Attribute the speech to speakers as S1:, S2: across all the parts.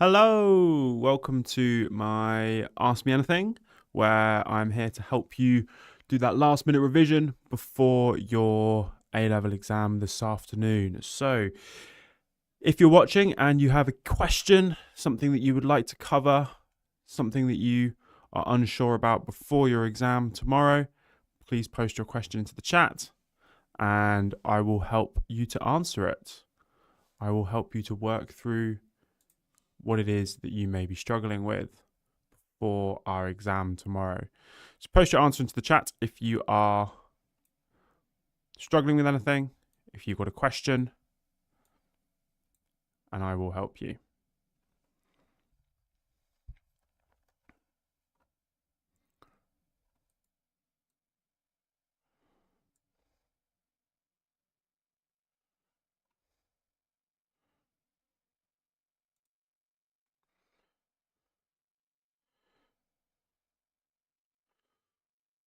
S1: Hello, welcome to my Ask Me Anything, where I'm here to help you do that last minute revision before your A-level exam this afternoon. So, if you're watching and you have a question, something that you would like to cover, something that you are unsure about before your exam tomorrow, please post your question into the chat and I will help you to answer it. I will help you to work through what it is that you may be struggling with for our exam tomorrow. So post your answer into the chat if you are struggling with anything, if you've got a question, and I will help you.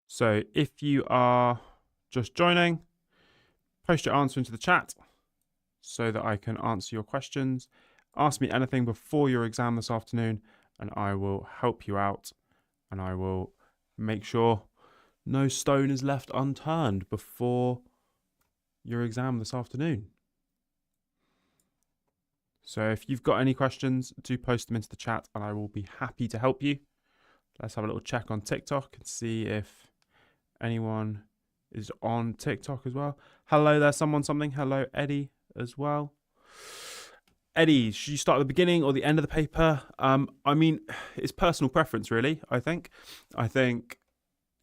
S1: So if you are just joining, post your answer into the chat so that I can answer your questions. Ask me anything before your exam this afternoon and I will help you out and I will make sure no stone is left unturned before your exam this afternoon. So if you've got any questions, do post them into the chat and I will be happy to help you. Let's have a little check on TikTok and see if anyone is on TikTok as well. Hello there, something. Hello, Eddie, as well. Eddie, should you start at the beginning or the end of the paper? I mean, it's personal preference, really, I think. I think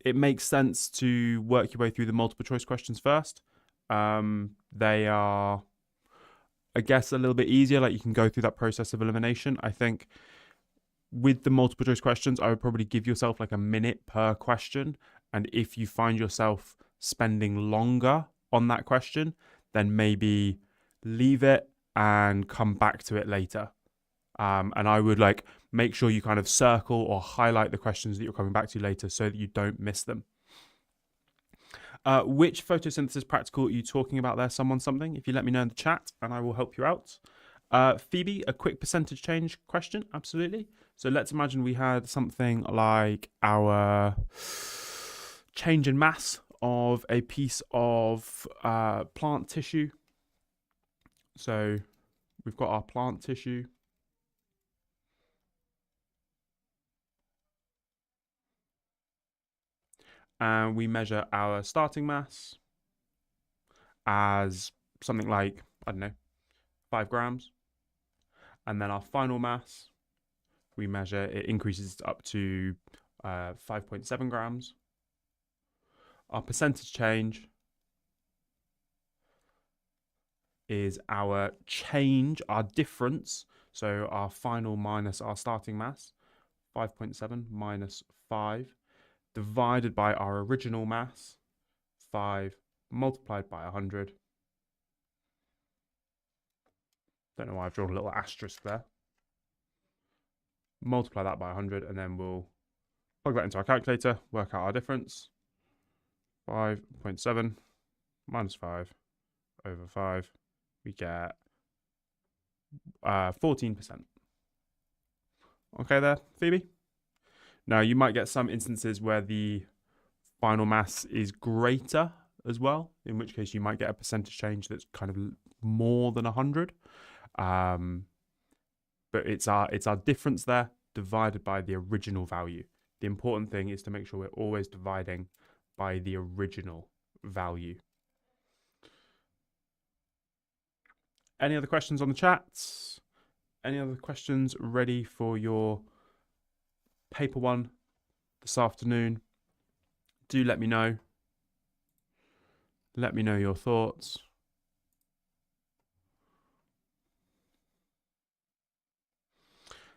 S1: it makes sense to work your way through the multiple choice questions first. They are, I guess, a little bit easier. Like you can go through that process of elimination. I think with the multiple choice questions, I would probably give yourself like a minute per question. And if you find yourself spending longer on that question, then maybe leave it and come back to it later. And I would like make sure you kind of circle or highlight the questions that you're coming back to later so that you don't miss them. Which photosynthesis practical are you talking about there, something? If you let me know in the chat and I will help you out. Phoebe, a quick percentage change question, absolutely. So let's imagine we had something like our change in mass of a piece of plant tissue. So we've got our plant tissue. And we measure our starting mass as something like, I don't know, 5 grams. And then our final mass, we measure, it increases up to 5.7 grams. Our percentage change is our change, our difference. So our final minus our starting mass, 5.7 minus 5, divided by our original mass, 5 multiplied by 100. Don't know why I've drawn a little asterisk there. Multiply that by 100, and then we'll plug that into our calculator, work out our difference. 5.7 minus 5 over 5, we get 14%. Okay there, Phoebe? Now, you might get some instances where the final mass is greater as well, in which case you might get a percentage change that's kind of more than 100. But it's our difference there divided by the original value. The important thing is to make sure we're always dividing by the original value. Any other questions on the chat? Any other questions ready for your paper one this afternoon? Do let me know. Let me know your thoughts.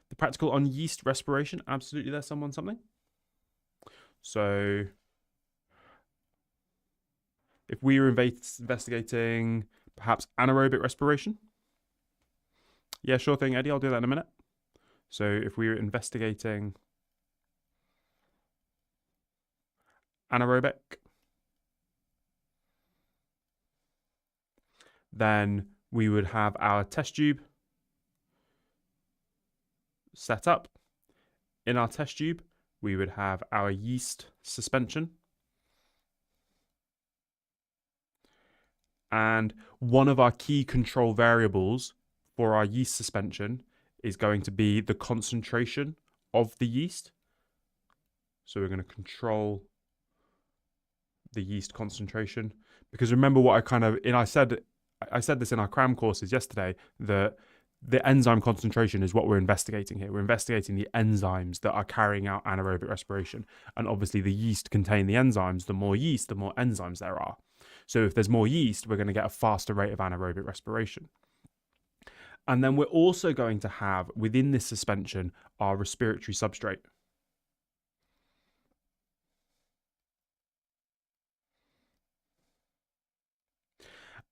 S1: The practical on yeast respiration, absolutely there's something. So if we were investigating perhaps anaerobic respiration, yeah, sure thing, Eddie, I'll do that in a minute. So if we were investigating anaerobic, then we would have our test tube. set up. In our test tube, we would have our yeast suspension. And one of our key control variables for our yeast suspension is going to be the concentration of the yeast. So we're going to control the yeast concentration, because remember what I said this in our cram courses yesterday, that the enzyme concentration is what we're investigating here. We're investigating the enzymes that are carrying out anaerobic respiration. And obviously the yeast contain the enzymes. The more yeast, the more enzymes there are. So if there's more yeast, we're going to get a faster rate of anaerobic respiration. And then we're also going to have within this suspension our respiratory substrate.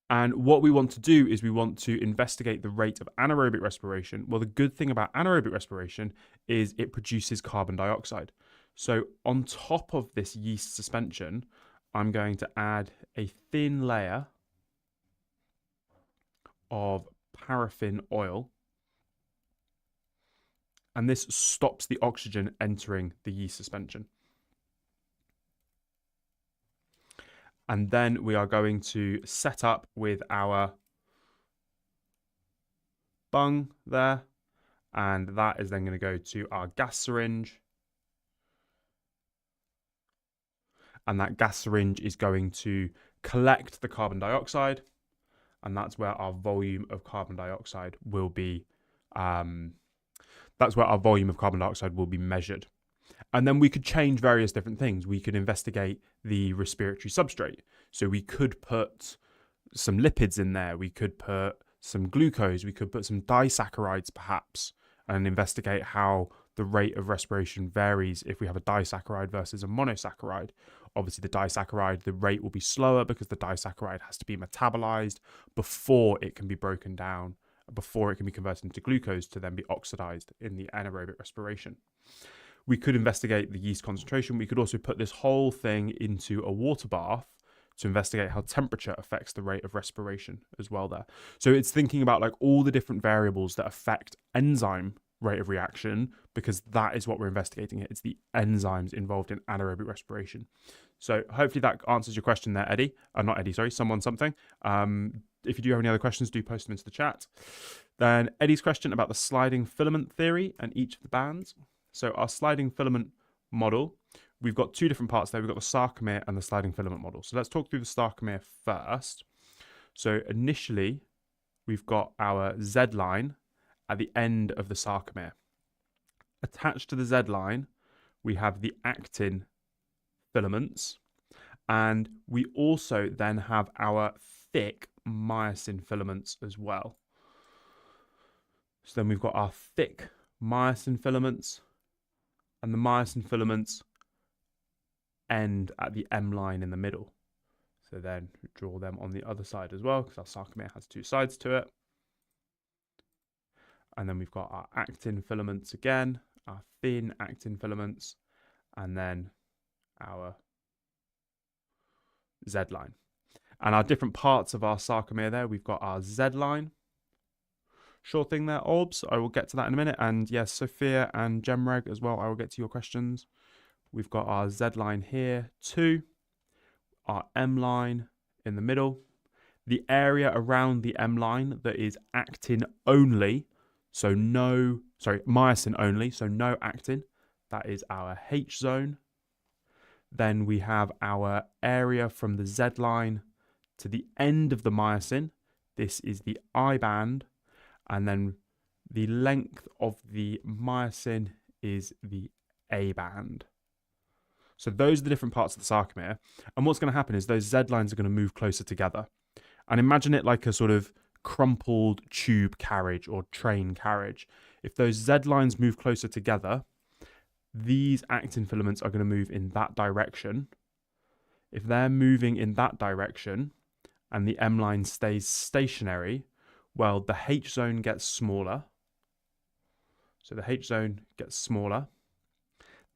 S1: And what we want to do is we want to investigate the rate of anaerobic respiration. Well, the good thing about anaerobic respiration is it produces carbon dioxide. So on top of this yeast suspension, I'm going to add a thin layer of paraffin oil. And this stops the oxygen entering the yeast suspension. And then we are going to set up with our bung there. And that is then going to go to our gas syringe. And that gas syringe is going to collect the carbon dioxide. And that's where our volume of carbon dioxide will be. Measured. And then we could change various different things. We could investigate the respiratory substrate. So we could put some lipids in there. We could put some glucose. We could put some disaccharides perhaps, and investigate how the rate of respiration varies if we have a disaccharide versus a monosaccharide. Obviously, the disaccharide, the rate will be slower because the disaccharide has to be metabolized before it can be broken down, before it can be converted into glucose to then be oxidized in the anaerobic respiration. We could investigate the yeast concentration. We could also put this whole thing into a water bath to investigate how temperature affects the rate of respiration as well there. So it's thinking about like all the different variables that affect enzyme rate of reaction, because that is what we're investigating here. It's the enzymes involved in anaerobic respiration. So hopefully that answers your question there, Eddie. Not Eddie, sorry, someone something. If you do have any other questions, do post them into the chat. Then Eddie's question about the sliding filament theory and each of the bands. So our sliding filament model, we've got two different parts there. We've got the sarcomere and the sliding filament model. So let's talk through the sarcomere first. So initially, we've got our Z line at the end of the sarcomere. Attached to the Z line, we have the actin filaments. And we also then have our thick myosin filaments as well. So then we've got our thick myosin filaments, and the myosin filaments end at the M line in the middle. So then we draw them on the other side as well, because our sarcomere has two sides to it. And then we've got our actin filaments again, our thin actin filaments, and then our Z line. And our different parts of our sarcomere there, we've got our Z line. Sure thing there, Orbs. I will get to that in a minute. And yes, Sophia and Gemreg as well. I will get to your questions. We've got our Z line here too. Our M line in the middle. The area around the M line that is actin only. So myosin only. So no actin. That is our H zone. Then we have our area from the Z line to the end of the myosin. This is the I band. And then the length of the myosin is the A band. So those are the different parts of the sarcomere. And what's going to happen is those Z lines are going to move closer together. And imagine it like a sort of crumpled tube carriage or train carriage. If those Z lines move closer together, these actin filaments are going to move in that direction. If they're moving in that direction and the M line stays stationary, well, the H zone gets smaller. So the H zone gets smaller.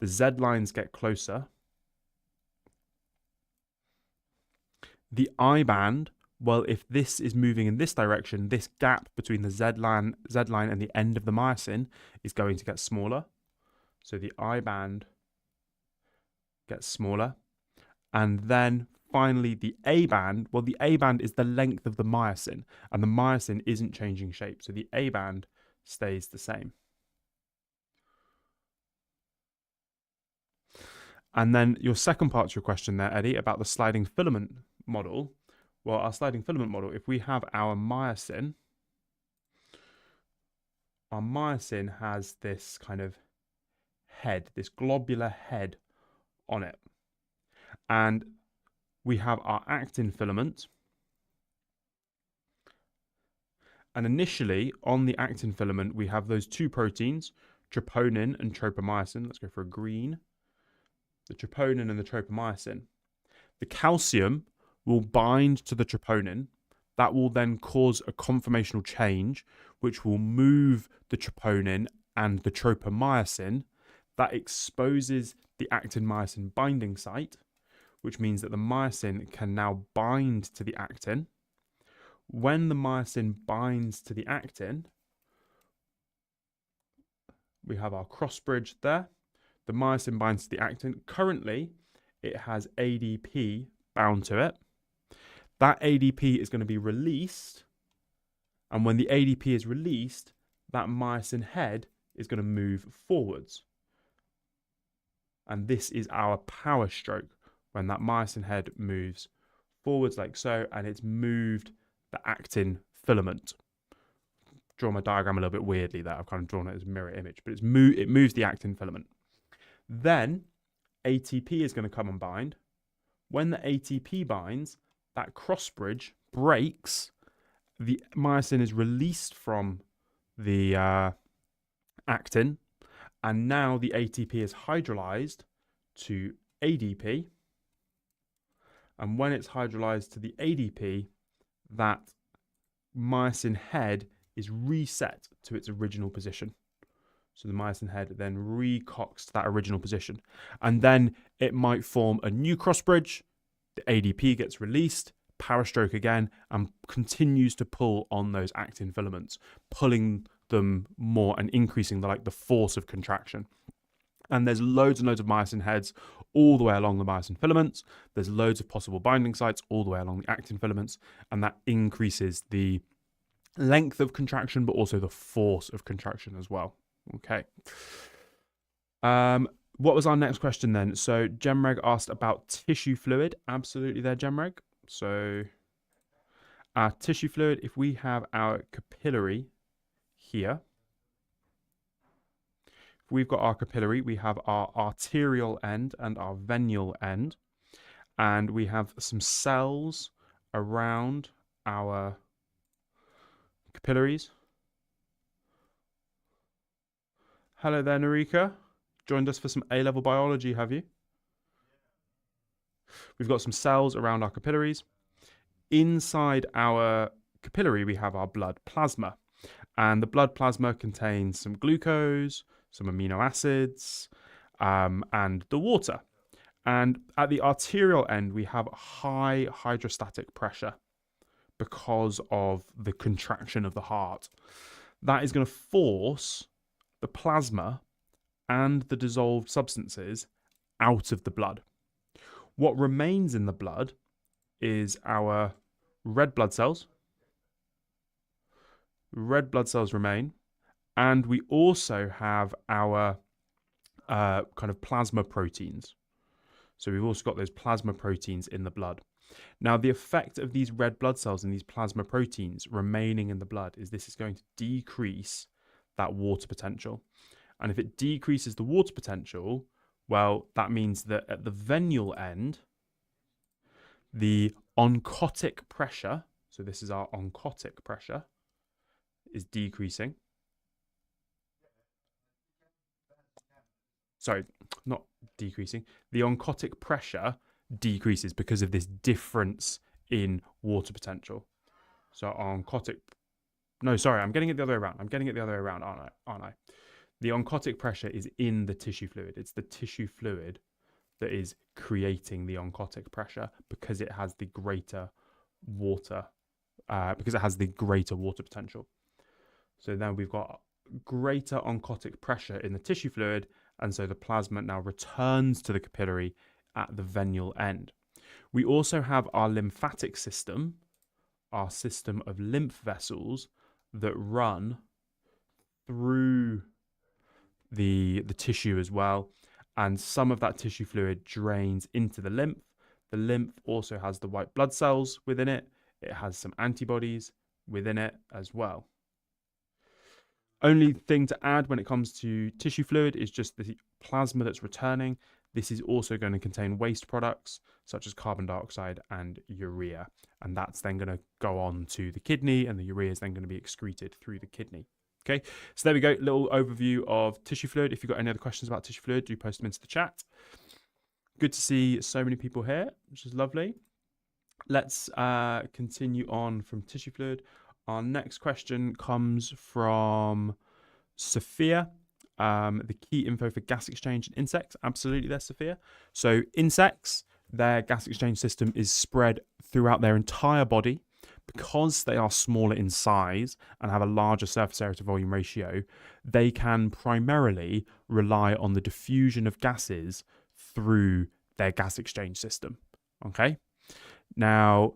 S1: The Z lines get closer. The I band Well, if this is moving in this direction, this gap between the Z line and the end of the myosin is going to get smaller. So the I band gets smaller. And then finally the A band, well, the A band is the length of the myosin, and the myosin isn't changing shape. So the A band stays the same. And then your second part to your question there, Eddie, about the sliding filament model. Well, our sliding filament model, if we have our myosin has this kind of head, this globular head on it. And we have our actin filament. And initially, on the actin filament, we have those two proteins, troponin and tropomyosin. Let's go for a green. The troponin and the tropomyosin. The calcium will bind to the troponin. That will then cause a conformational change, which will move the troponin and the tropomyosin. That exposes the actin-myosin binding site, which means that the myosin can now bind to the actin. When the myosin binds to the actin, we have our cross bridge there. The myosin binds to the actin. Currently, it has ADP bound to it. That ADP is going to be released. And when the ADP is released, that myosin head is going to move forwards. And this is our power stroke, when that myosin head moves forwards like so, and it's moved the actin filament. Draw my diagram a little bit weirdly there. I've kind of drawn it as a mirror image, but it moves the actin filament. Then ATP is going to come and bind. When the ATP binds, that cross bridge breaks. The myosin is released from the actin, and now the ATP is hydrolyzed to ADP. And when it's hydrolyzed to the ADP, that myosin head is reset to its original position. So the myosin head then recocks to that original position. And then it might form a new cross bridge. The ADP gets released, power stroke again, and continues to pull on those actin filaments, pulling them more and increasing the force of contraction. And there's loads and loads of myosin heads all the way along the myosin filaments. There's loads of possible binding sites all the way along the actin filaments, and that increases the length of contraction, but also the force of contraction as well. Okay. What was our next question then? So Gemreg asked about tissue fluid. Absolutely there, Gemreg. So our tissue fluid, if we have our capillary here, if we've got our capillary, we have our arterial end and our venial end, and we have some cells around our capillaries. Hello there, Narika. Joined us for some A-level biology, have you? We've got some cells around our capillaries. Inside our capillary, we have our blood plasma. And the blood plasma contains some glucose, some amino acids, and the water. And at the arterial end, we have high hydrostatic pressure because of the contraction of the heart. That is going to force the plasma and the dissolved substances out of the blood. What remains in the blood is our red blood cells. Red blood cells remain. And we also have our kind of plasma proteins. So we've also got those plasma proteins in the blood. Now, the effect of these red blood cells and these plasma proteins remaining in the blood is this is going to decrease that water potential. And if it decreases the water potential, well, that means that at the venial end, the oncotic pressure, so this is our oncotic pressure, is decreasing. Sorry, not decreasing. The oncotic pressure decreases because of this difference in water potential. So oncotic, no, sorry, I'm getting it the other way around. Aren't I? The oncotic pressure is in the tissue fluid. It's the tissue fluid that is creating the oncotic pressure because it has the greater water because it has the greater water potential. So then we've got greater oncotic pressure in the tissue fluid, and so the plasma now returns to the capillary at the venial end. We also have our lymphatic system, our system of lymph vessels that run through the tissue as well, and some of that tissue fluid drains into the lymph. The lymph also has the white blood cells within it. It has some antibodies within it as well. Only thing to add when it comes to tissue fluid is just the plasma that's returning. This is also going to contain waste products such as carbon dioxide and urea, and that's then going to go on to the kidney, and the urea is then going to be excreted through the kidney. Okay, so there we go, little overview of tissue fluid. If you've got any other questions about tissue fluid, do post them into the chat. Good to see so many people here, which is lovely. Let's continue on from tissue fluid. Our next question comes from Sophia. The key info for gas exchange in insects. Absolutely there, Sophia. So insects, their gas exchange system is spread throughout their entire body. Because they are smaller in size and have a larger surface area to volume ratio, they can primarily rely on the diffusion of gases through their gas exchange system. Okay? Now,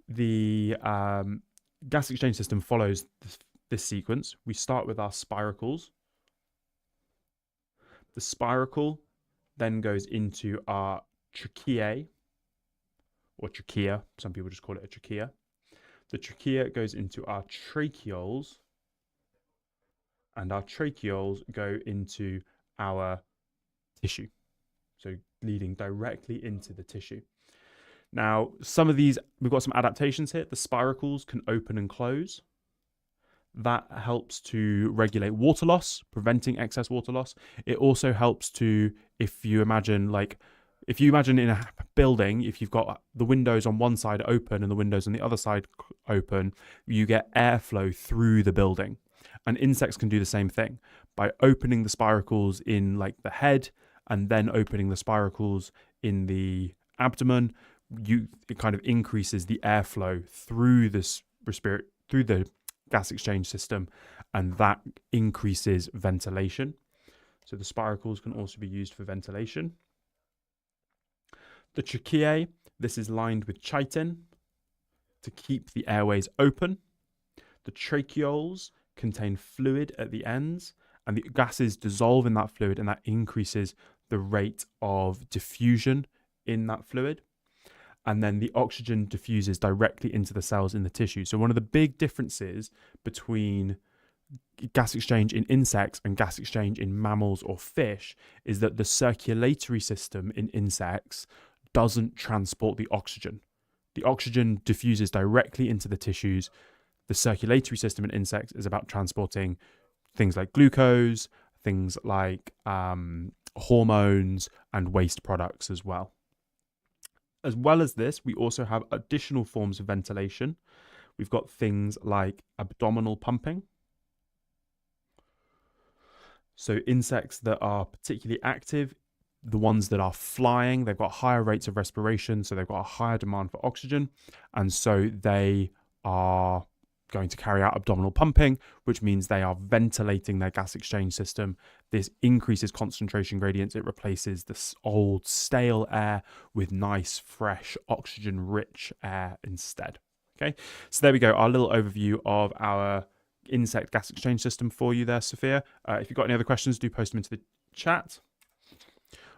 S1: the gas exchange system follows this sequence. We start with our spiracles. The spiracle then goes into our tracheae, or trachea. Some people just call it a trachea. The trachea goes into our tracheoles, and our tracheoles go into our tissue, so leading directly into the tissue. Now, some of these, we've got some adaptations here. The spiracles can open and close. That helps to regulate water loss, preventing excess water loss. It also helps to, if you imagine in a building, if you've got the windows on one side open and the windows on the other side open, you get airflow through the building. And insects can do the same thing by opening the spiracles in like the head and then opening the spiracles in the abdomen. It kind of increases the airflow through through the gas exchange system, and that increases ventilation. So the spiracles can also be used for ventilation. The tracheae, this is lined with chitin to keep the airways open. The tracheoles contain fluid at the ends, and the gases dissolve in that fluid, and that increases the rate of diffusion in that fluid. And then the oxygen diffuses directly into the cells in the tissue. So one of the big differences between gas exchange in insects and gas exchange in mammals or fish is that the circulatory system in insects doesn't transport the oxygen. The oxygen diffuses directly into the tissues. The circulatory system in insects is about transporting things like glucose, things like hormones, and waste products as well. As well as this, we also have additional forms of ventilation. We've got things like abdominal pumping. So insects that are particularly active, the ones that are flying, they've got higher rates of respiration, so they've got a higher demand for oxygen, and so they are going to carry out abdominal pumping, which means they are ventilating their gas exchange system. This increases concentration gradients. It replaces this old stale air with nice, fresh, oxygen-rich air instead. Okay, so there we go, our little overview of our insect gas exchange system for you there, Sophia. If you've got any other questions, do post them into the chat.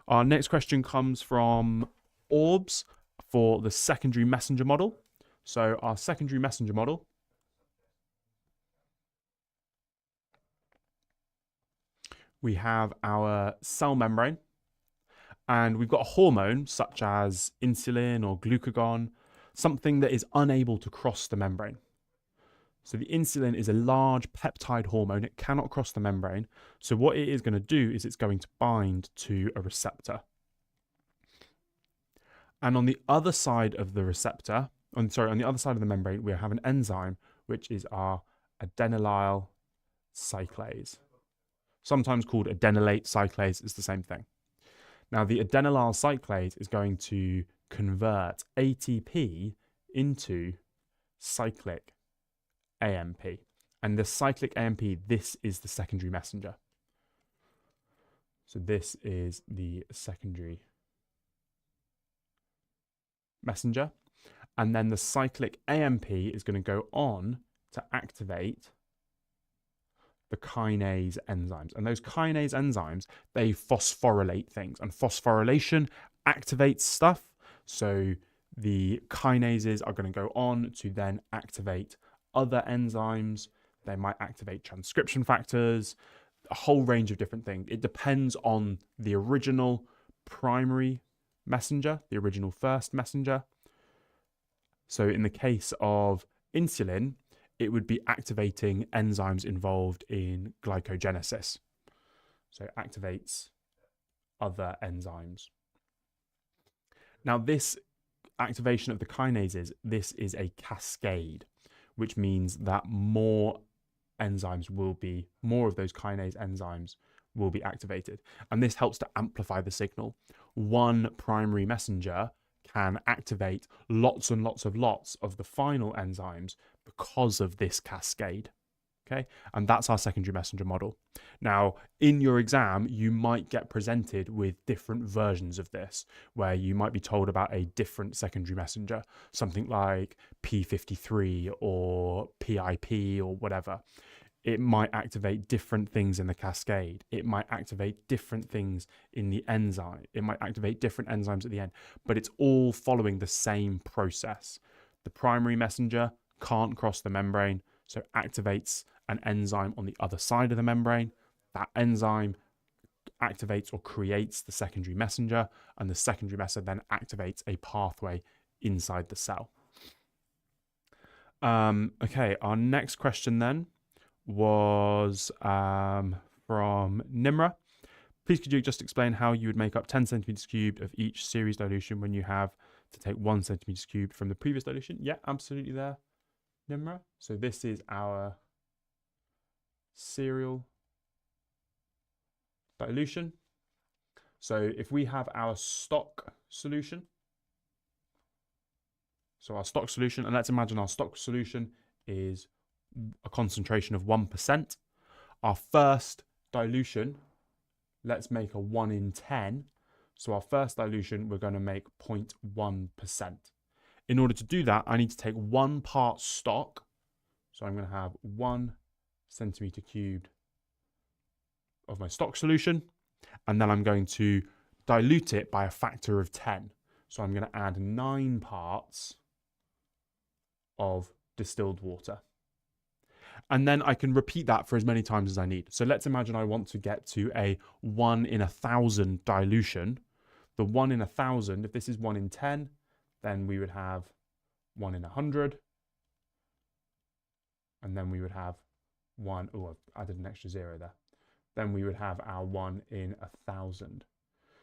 S1: Our next question comes from Orbs for the secondary messenger model. So our secondary messenger model we have our cell membrane, and we've got a hormone such as insulin or glucagon, something that is unable to cross the membrane. So the insulin is a large peptide hormone. It cannot cross the membrane. So what it is going to do is it's going to bind to a receptor. And on the other side of the receptor, on the other side of the membrane, we have an enzyme, which is our adenylyl cyclase. Sometimes called adenylate cyclase, is the same thing. Now, the adenylyl cyclase is going to convert ATP into cyclic AMP. And the cyclic AMP, this is the secondary messenger. So this is the secondary messenger. And then the cyclic AMP is going to go on to activate the kinase enzymes. And those kinase enzymes, they phosphorylate things. And phosphorylation activates stuff. So the kinases are going to go on to then activate other enzymes. They might activate transcription factors, a whole range of different things. It depends on the original primary messenger, the original first messenger. So in the case of insulin, it would be activating enzymes involved in glycogenesis. So it activates other enzymes. Now this activation of the kinases, this is a cascade, which means that more of those kinase enzymes will be activated. And this helps to amplify the signal. One primary messenger can activate lots and lots of the final enzymes because of this cascade. Okay, and that's our secondary messenger model. Now, in your exam, you might get presented with different versions of this, where you might be told about a different secondary messenger, something like P53 or PIP or whatever. It might activate different things in the cascade. It might activate different things in the enzyme. It might activate different enzymes at the end, but it's all following the same process. The primary messenger can't cross the membrane, so activates an enzyme on the other side of the membrane. That enzyme activates or creates the secondary messenger, and the secondary messenger then activates a pathway inside the cell. Okay, our next question then was from Nimra. Please could you just explain how you would make up 10 centimeters cubed of each series dilution when you have to take 1 centimeters cubed from the previous dilution? Yeah, absolutely there, Nimra. So this is our serial dilution. So if we have our stock solution, and let's imagine our stock solution is a concentration of 1%. Our first dilution, let's make a 1 in 10. So our first dilution, we're going to make 0.1%. In order to do that, I need to take 1 part stock. So I'm going to have 1 centimeter cubed of my stock solution. And then I'm going to dilute it by a factor of 10. So I'm going to add 9 parts of distilled water. And then I can repeat that for as many times as I need. So let's imagine I want to get to a 1 in 1,000 dilution. The 1 in 1,000, if this is 1 in 10, then we would have 1 in 100. And then we would have 1, oh, I've added an extra 0 there. Then we would have our 1 in 1,000.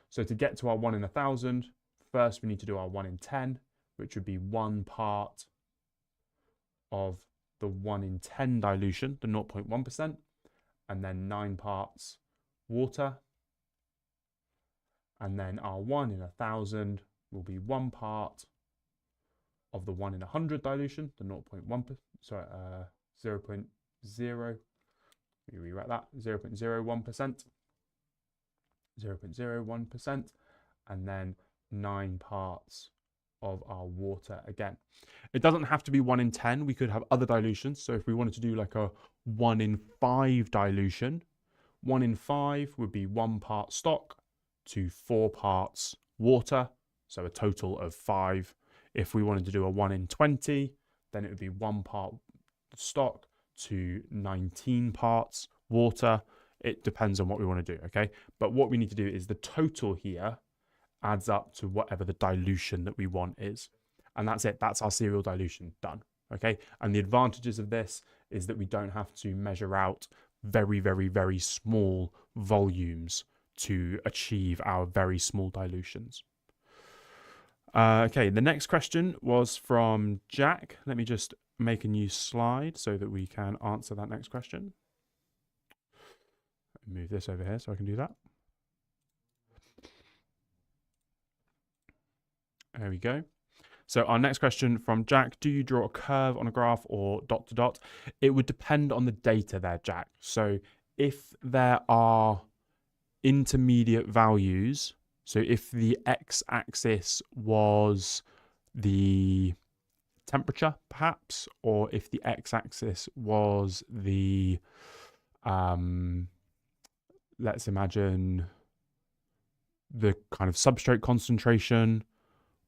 S1: So to get to our 1 in 1,000, first we need to do our 1 in 10, which would be 1 part of the 1 in 10 dilution, the 0.1%, and then 9 parts water. And then our 1 in 1,000 will be 1 part of the 1 in 100 dilution, the 0.1%, sorry, 0.0, let me rewrite that, 0.01%, 0.01%, and then 9 parts of our water again. It doesn't have to be 1 in 10. We could have other dilutions. So if we wanted to do like a 1 in 5 dilution, 1 in 5 would be 1 part stock to 4 parts water. So a total of 5. If we wanted to do a 1 in 20, then it would be 1 part stock to 19 parts water. It depends on what we want to do, okay? But what we need to do is the total here adds up to whatever the dilution that we want is. And that's it. That's our serial dilution done, okay? And the advantages of this is that we don't have to measure out very, very, very small volumes to achieve our very small dilutions. Okay, the next question was from Jack. Let me just make a new slide so that we can answer that next question. Move this over here so I can do that. There we go. So our next question from Jack, do you draw a curve on a graph or dot to dot? It would depend on the data there, Jack. So if there are intermediate values, so if the x-axis was the temperature, perhaps, or if the x-axis was the, let's imagine the kind of substrate concentration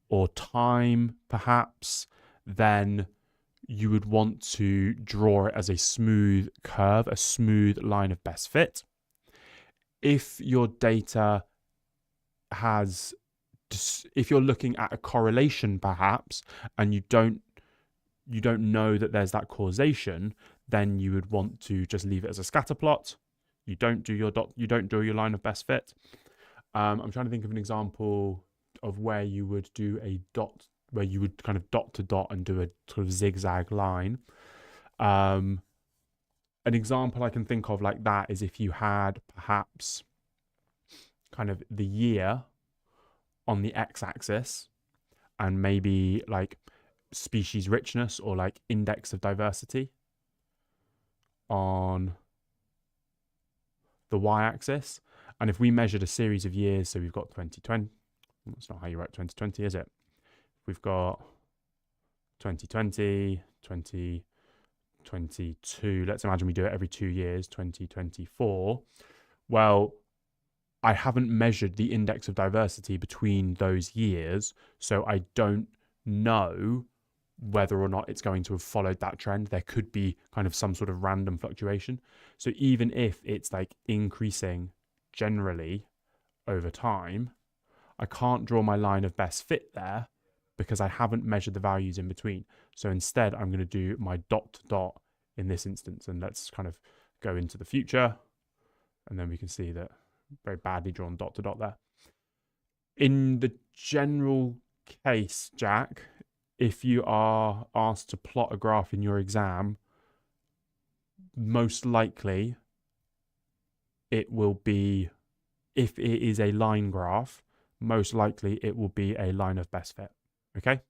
S1: or time, perhaps, then you would want to draw it as a smooth curve, a smooth line of best fit. If your data has, if you're looking at a correlation perhaps, and you don't know that there's that causation, then you would want to just leave it as a scatter plot. You don't do your dot, you don't draw your line of best fit. I'm trying to think of an example of where you would do a dot, where you would kind of dot to dot and do a sort of zigzag line. An example I can think of like that is if you had perhaps kind of the year on the x-axis and maybe like species richness or like index of diversity on the y-axis. And if we measured a series of years, so we've got 2020, that's not how you write 2020, is it? We've got 2020, 2022. Let's imagine we do it every 2 years, 2024. Well, I haven't measured the index of diversity between those years, so I don't know whether or not it's going to have followed that trend. There could be kind of some sort of random fluctuation. So even if it's like increasing generally over time, I can't draw my line of best fit there because I haven't measured the values in between. So instead, I'm going to do my dot to dot in this instance. And let's kind of go into the future. And then we can see that very badly drawn dot to dot there. In the general case, Jack, if you are asked to plot a graph in your exam, most likely it will be, if it is a line graph, most likely it will be a line of best fit. Okay.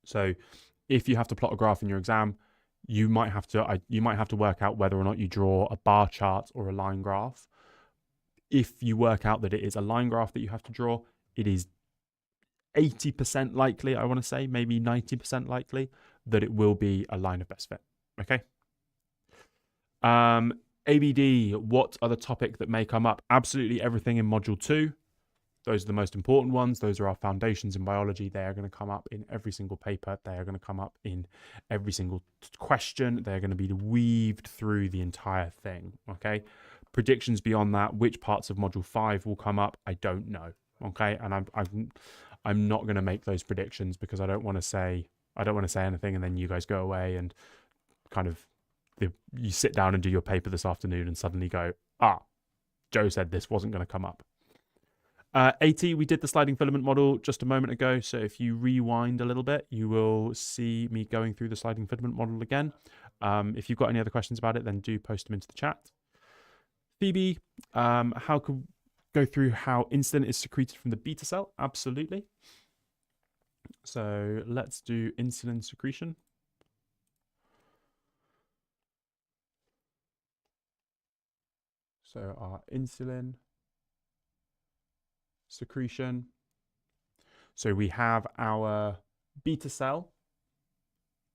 S1: So if you have to plot a graph in your exam, you might have to work out whether or not you draw a bar chart or a line graph. If you work out that it is a line graph that you have to draw, it is 80% likely, I want to say, maybe 90% likely that it will be a line of best fit. Okay. ABD, what are the topics that may come up? Absolutely everything in module 2. Those are the most important ones. Those are our foundations in biology. They are going to come up in every single paper. They are going to come up in every single question. They're going to be weaved through the entire thing. Okay. Predictions beyond that, which parts of module 5 will come up, I don't know. Okay. And I'm not going to make those predictions because I don't want to say anything and then you guys go away and kind of you sit down and do your paper this afternoon and suddenly go, Joe said this wasn't going to come up. 80, we did the sliding filament model just a moment ago. So if you rewind a little bit, you will see me going through the sliding filament model again. If you've got any other questions about it, then do post them into the chat. Phoebe, how could go through how insulin is secreted from the beta cell? Absolutely. So let's do insulin secretion. So our insulin secretion. So we have our beta cell.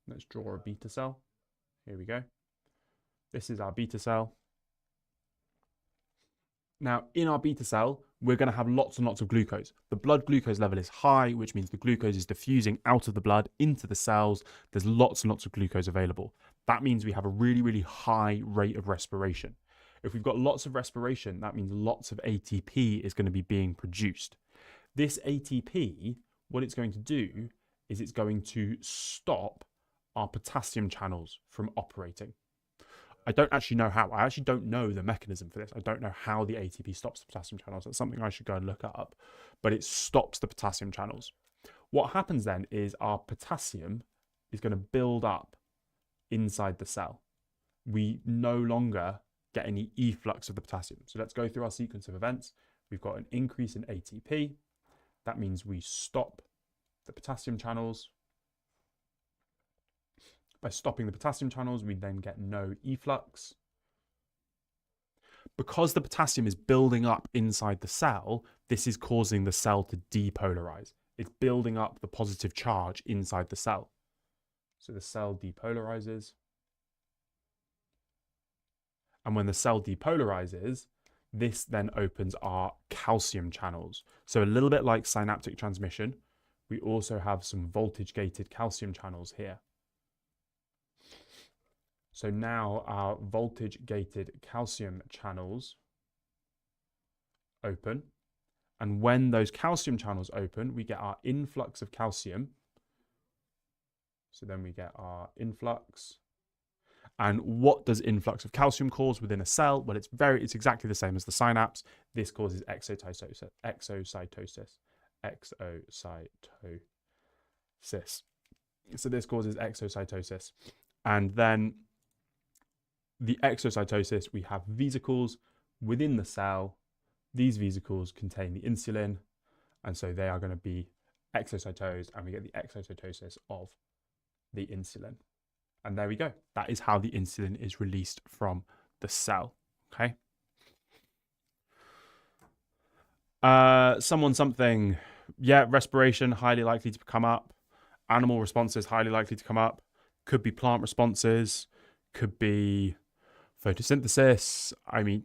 S1: Let's draw a beta cell. Here we go. This is our beta cell. Now, in our beta cell, we're going to have lots and lots of glucose. The blood glucose level is high, which means the glucose is diffusing out of the blood into the cells. There's lots and lots of glucose available. That means we have a really, really high rate of respiration. If we've got lots of respiration, that means lots of ATP is going to be being produced. This ATP, what it's going to do is it's going to stop our potassium channels from operating. I don't actually know how. I actually don't know the mechanism for this. I don't know how the ATP stops the potassium channels. That's something I should go and look up. But it stops the potassium channels. What happens then is our potassium is going to build up inside the cell. We no longer get any efflux of the potassium. So let's go through our sequence of events. We've got an increase in ATP. That means we stop the potassium channels. By stopping the potassium channels, we then get no efflux. Because the potassium is building up inside the cell, this is causing the cell to depolarize. It's building up the positive charge inside the cell. So the cell depolarizes. And when the cell depolarizes, this then opens our calcium channels. So a little bit like synaptic transmission, we also have some voltage-gated calcium channels here. So now our voltage-gated calcium channels open. And when those calcium channels open, we get our influx of calcium. So then we get our influx. And what does influx of calcium cause within a cell? Well, it's exactly the same as the synapse. This causes exocytosis. So this causes exocytosis. And then the exocytosis, we have vesicles within the cell. These vesicles contain the insulin, and so they are going to be exocytosed, and we get the exocytosis of the insulin. And there we go. That is how the insulin is released from the cell. Okay. Something. Yeah, respiration, highly likely to come up. Animal responses, highly likely to come up. Could be plant responses. Could be photosynthesis. I mean,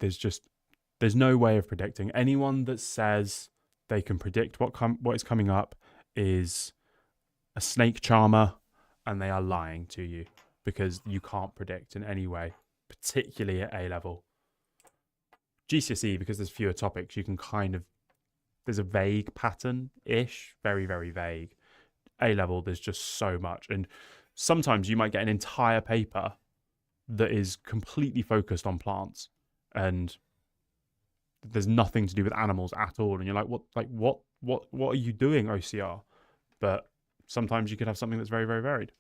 S1: there's no way of predicting. Anyone that says they can predict what is coming up is a snake charmer, and they are lying to you, because you can't predict in any way, particularly at A level. GCSE, because there's fewer topics, you can there's a vague pattern-ish, very, very vague. A level, there's just so much. And sometimes you might get an entire paper that is completely focused on plants, and there's nothing to do with animals at all. And you're like, what are you doing, OCR? But sometimes you could have something that's very, very varied.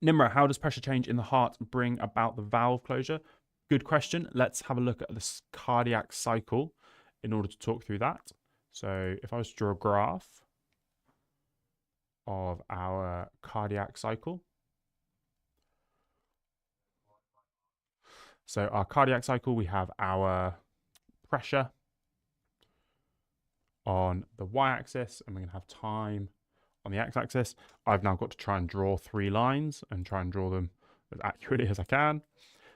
S1: Nimra, how does pressure change in the heart bring about the valve closure? Good question. Let's have a look at the cardiac cycle in order to talk through that. So if I was to draw a graph of our cardiac cycle. So our cardiac cycle, we have our pressure on the y-axis, and we're going to have time on the x-axis. I've now got to try and draw 3 lines and try and draw them as accurately as I can.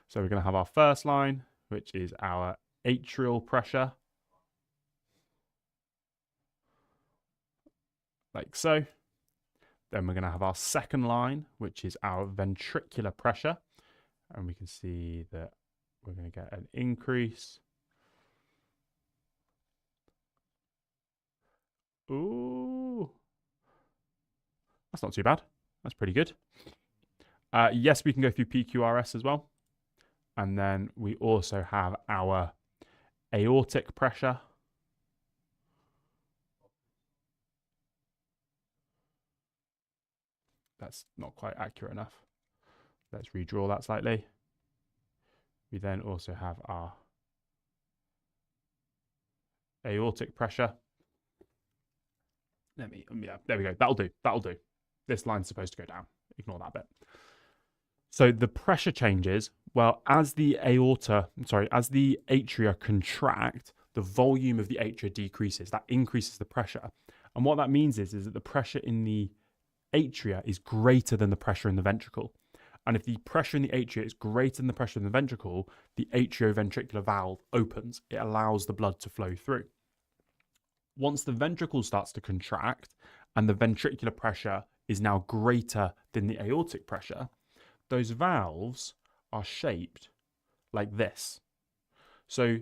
S1: So we're going to have our first line, which is our atrial pressure, like so. Then we're going to have our second line, which is our ventricular pressure. And we can see that we're going to get an increase. Ooh. That's not too bad. That's pretty good. Yes, we can go through PQRS as well. And then we also have our aortic pressure. That's not quite accurate enough. Let's redraw that slightly. We then also have our aortic pressure. Yeah, there we go. That'll do. That'll do. This line's supposed to go down. Ignore that bit. So the pressure changes. Well, as the atria contract, the volume of the atria decreases. That increases the pressure. And what that means is that the pressure in the atria is greater than the pressure in the ventricle. And if the pressure in the atria is greater than the pressure in the ventricle, the atrioventricular valve opens. It allows the blood to flow through. Once the ventricle starts to contract and the ventricular pressure is now greater than the aortic pressure, those valves are shaped like this. So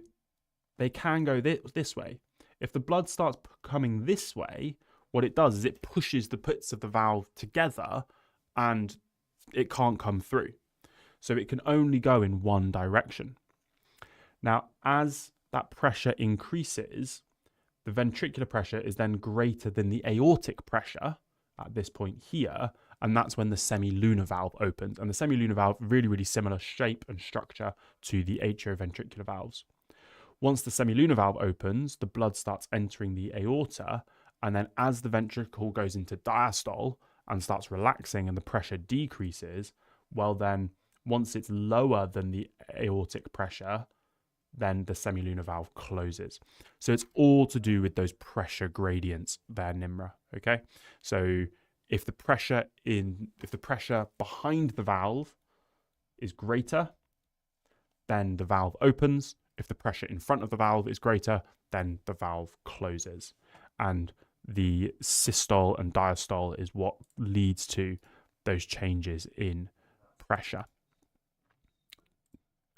S1: they can go this way. If the blood starts coming this way, what it does is it pushes the pits of the valve together and it can't come through. So it can only go in one direction. Now, as that pressure increases, the ventricular pressure is then greater than the aortic pressure at this point here, and that's when the semilunar valve opens. And the semilunar valve, really, really similar shape and structure to the atrioventricular valves. Once the semilunar valve opens, the blood starts entering the aorta, And then as the ventricle goes into diastole and starts relaxing and the pressure decreases, well then once it's lower than the aortic pressure, then the semilunar valve closes. So it's all to do with those pressure gradients there, Nimra. Okay. So if the pressure behind the valve is greater, then the valve opens. If the pressure in front of the valve is greater, then the valve closes. And the systole and diastole is what leads to those changes in pressure.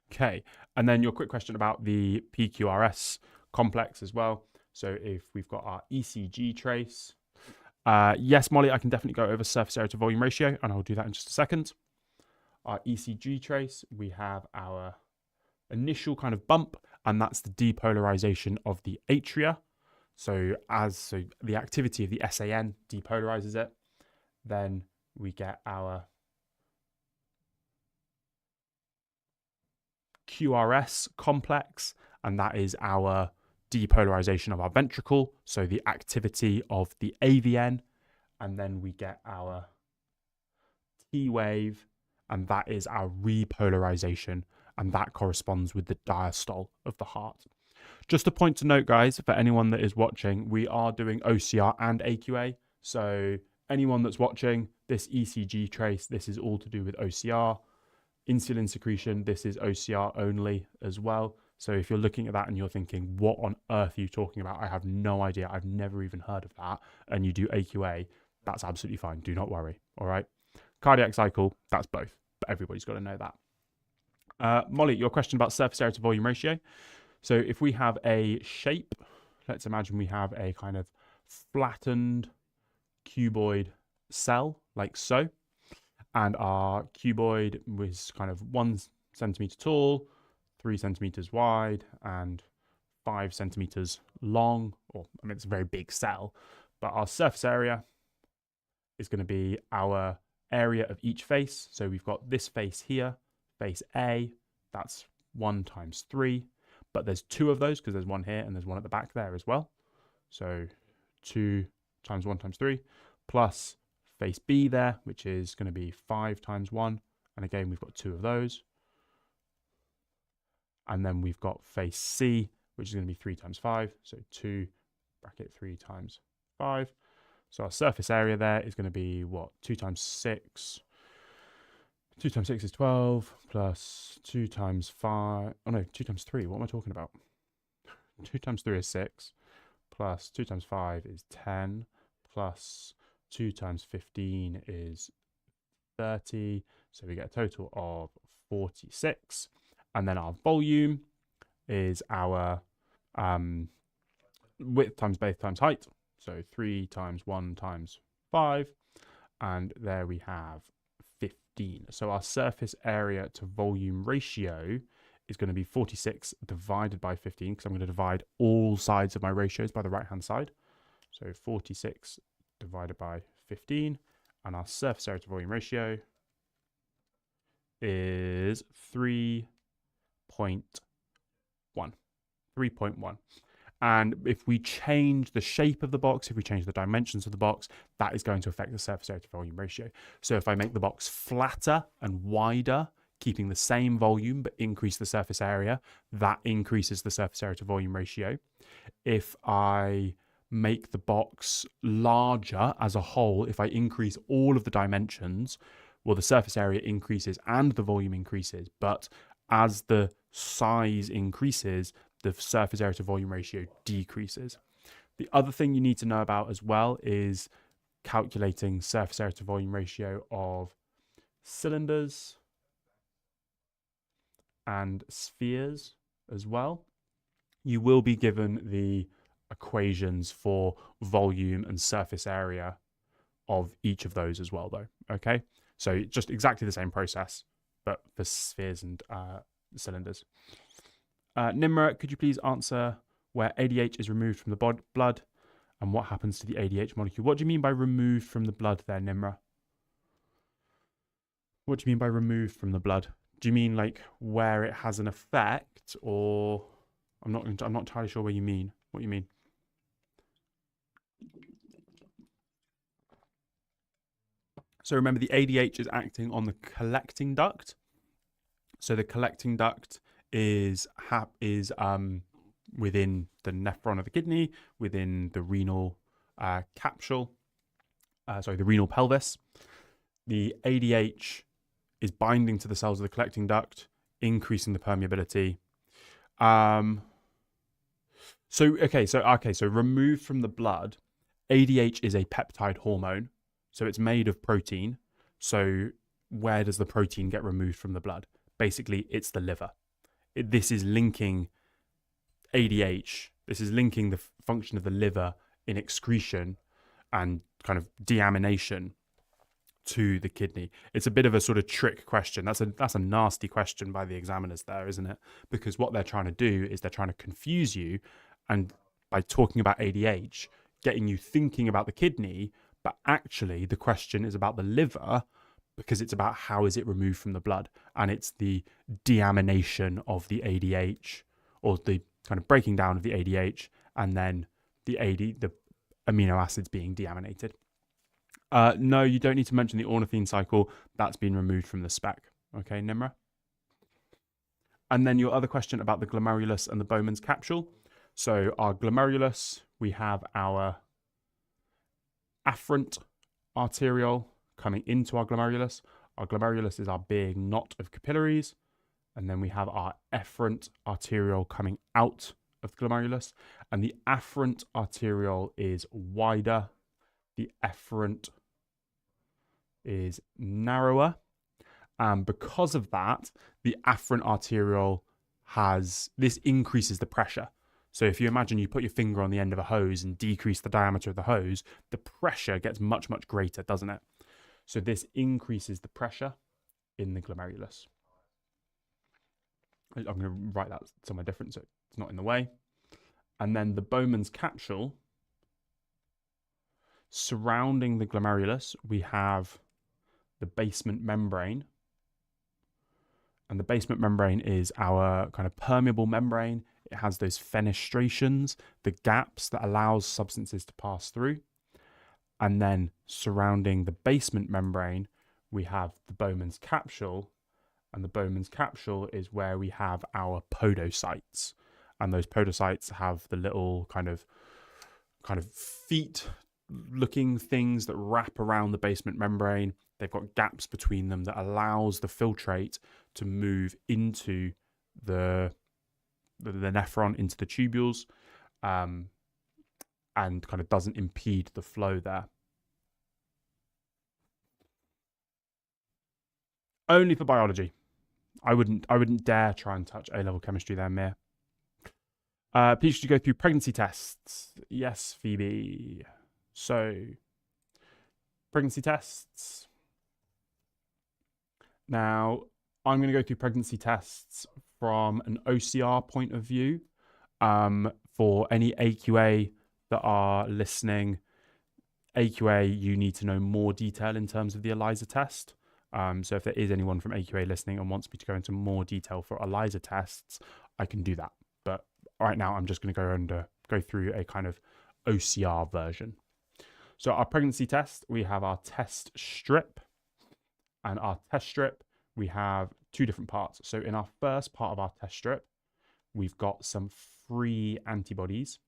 S1: Okay, and then your quick question about the PQRS complex as well. So if we've got our ECG trace, yes, Molly, I can definitely go over surface area to volume ratio, and I'll do that in just a second. Our ECG trace, we have our initial kind of bump, and that's the depolarization of the atria. So the activity of the SAN depolarizes it. Then we get our QRS complex, and that is our depolarization of our ventricle, so the activity of the AVN, and then we get our T wave, and that is our repolarization, and that corresponds with the diastole of the heart. Just a point to note, guys, for anyone that is watching, we are doing OCR and AQA, so anyone that's watching this ECG trace, this is all to do with OCR. Insulin secretion, this is OCR only as well. So if you're looking at that and you're thinking, what on earth are you talking about? I have no idea. I've never even heard of that. And you do AQA, that's absolutely fine. Do not worry. All right. Cardiac cycle, that's both. But everybody's got to know that. Molly, your question about surface area to volume ratio. So if we have a shape, let's imagine we have a kind of flattened cuboid cell like so. And our cuboid was kind of 1 centimeter tall, 3 centimeters wide, and 5 centimeters long. Or, I mean, it's a very big cell, but our surface area is going to be our area of each face. So we've got this face here, face A, that's 1 times 3, but there's 2 of those because there's one here and there's one at the back there as well. So 2 times 1 times 3 plus face B there, which is going to be 5 times 1. And again, we've got 2 of those. And then we've got face C, which is going to be 3 times 5. So 2 bracket 3 times 5. So our surface area there is going to be what? 2 times 6. 2 times 6 is 12 plus 2 times 5. Oh no, 2 times 3. What am I talking about? 2 times 3 is 6 plus 2 times 5 is 10 plus 2 times 15 is 30. So we get a total of 46. And then our volume is our width times base times height. So 3 times 1 times 5. And there we have 15. So our surface area to volume ratio is going to be 46 divided by 15, because I'm going to divide all sides of my ratios by the right-hand side. So 46 divided by 15, and our surface area to volume ratio is 3.1. 3.1. And if we change the shape of the box, if we change the dimensions of the box, that is going to affect the surface area to volume ratio. So if I make the box flatter and wider, keeping the same volume but increase the surface area, that increases the surface area to volume ratio. If I make the box larger as a whole, if I increase all of the dimensions, well, the surface area increases and the volume increases. But as the size increases, the surface area to volume ratio decreases. The other thing you need to know about as well is calculating surface area to volume ratio of cylinders and spheres as well. You will be given the equations for volume and surface area of each of those as well, though. Okay, so just exactly the same process, but for spheres and cylinders. Nimra, could you please answer where ADH is removed from the blood and what happens to the ADH molecule? What do you mean by removed from the blood there, Nimra? What do you mean by removed from the blood? Do you mean like where it has an effect, or I'm not entirely sure what you mean. So remember, the ADH is acting on the collecting duct. So the collecting duct is within the nephron of the kidney, within the renal capsule, the renal pelvis. The ADH is binding to the cells of the collecting duct, increasing the permeability. So removed from the blood, ADH is a peptide hormone. So it's made of protein. So where does the protein get removed from the blood? Basically, it's the liver. This is linking ADH. This is linking the function of the liver in excretion and kind of deamination to the kidney. It's a bit of a sort of trick question. That's a nasty question by the examiners there, isn't it? Because what they're trying to do is they're trying to confuse you, and by talking about ADH, getting you thinking about the kidney, but actually the question is about the liver, because it's about how is it removed from the blood, and it's the deamination of the ADH, or the kind of breaking down of the ADH, and then the amino acids being deaminated. No, you don't need to mention the ornithine cycle. That's been removed from the spec. Okay, Nimra? And then your other question about the glomerulus and the Bowman's capsule. So our glomerulus, we have our afferent arteriole coming into our glomerulus. Our glomerulus is our big knot of capillaries. And then we have our efferent arteriole coming out of the glomerulus. And the afferent arteriole is wider. The efferent is narrower. And because of that, the afferent arteriole this increases the pressure. So if you imagine you put your finger on the end of a hose and decrease the diameter of the hose, the pressure gets much, much greater, doesn't it? So this increases the pressure in the glomerulus. I'm going to write that somewhere different so it's not in the way. And then the Bowman's capsule, surrounding the glomerulus, we have the basement membrane. And the basement membrane is our kind of permeable membrane. It has those fenestrations, the gaps that allows substances to pass through. And then surrounding the basement membrane, we have the Bowman's capsule. And the Bowman's capsule is where we have our podocytes. And those podocytes have the little kind of feet looking things that wrap around the basement membrane. They've got gaps between them that allows the filtrate to move into the nephron, into the tubules, and kind of doesn't impede the flow there. Only for biology. I wouldn't dare try and touch A-level chemistry there, Mir. Please should you go through pregnancy tests? Yes, Phoebe. So, pregnancy tests. Now, I'm going to go through pregnancy tests from an OCR point of view. For any AQA that are listening, AQA, you need to know more detail in terms of the ELISA test. So if there is anyone from AQA listening and wants me to go into more detail for ELISA tests, I can do that. But right now, I'm just going to go through a kind of OCR version. So our pregnancy test, we have our test strip. And our test strip, we have two different parts. So in our first part of our test strip, we've got some free antibodies.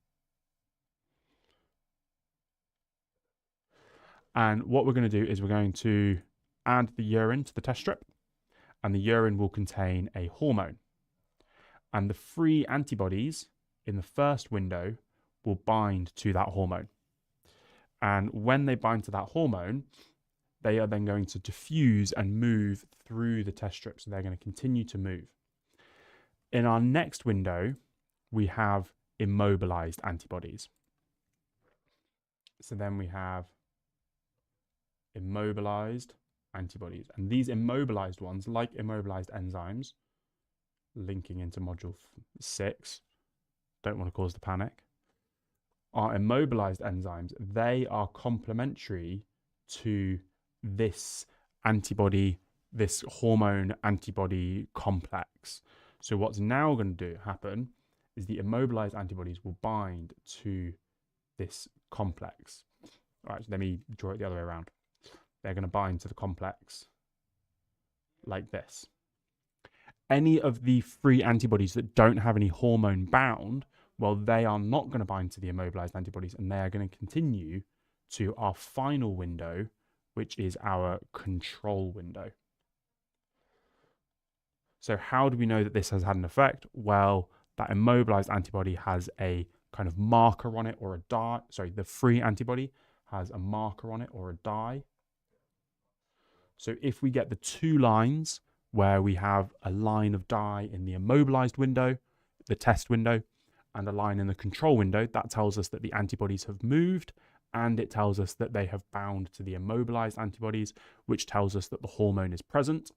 S1: And what we're going to do is we're going to add the urine to the test strip. And the urine will contain a hormone. And the free antibodies in the first window will bind to that hormone. And when they bind to that hormone, they are then going to diffuse and move through the test strip. So they're going to continue to move. In our next window, we have immobilized antibodies. So then we have immobilized antibodies. And these immobilized ones, like immobilized enzymes, linking into module 6, don't want to cause the panic, are immobilized enzymes. They are complementary to this antibody, this hormone antibody complex. So what's now going to happen is the immobilized antibodies will bind to this complex. All right, so let me draw it the other way around. they're going to bind to the complex like this. Any of the free antibodies that don't have any hormone bound, well, they are not going to bind to the immobilized antibodies, and they are going to continue to our final window, which is our control window. So how do we know that this has had an effect? Well, that immobilized antibody has a kind of marker on it or a dye. Sorry, the free antibody has a marker on it or a dye. So if we get the two lines where we have a line of dye in the immobilized window, the test window, and a line in the control window, that tells us that the antibodies have moved, and it tells us that they have bound to the immobilized antibodies, which tells us that the hormone is present.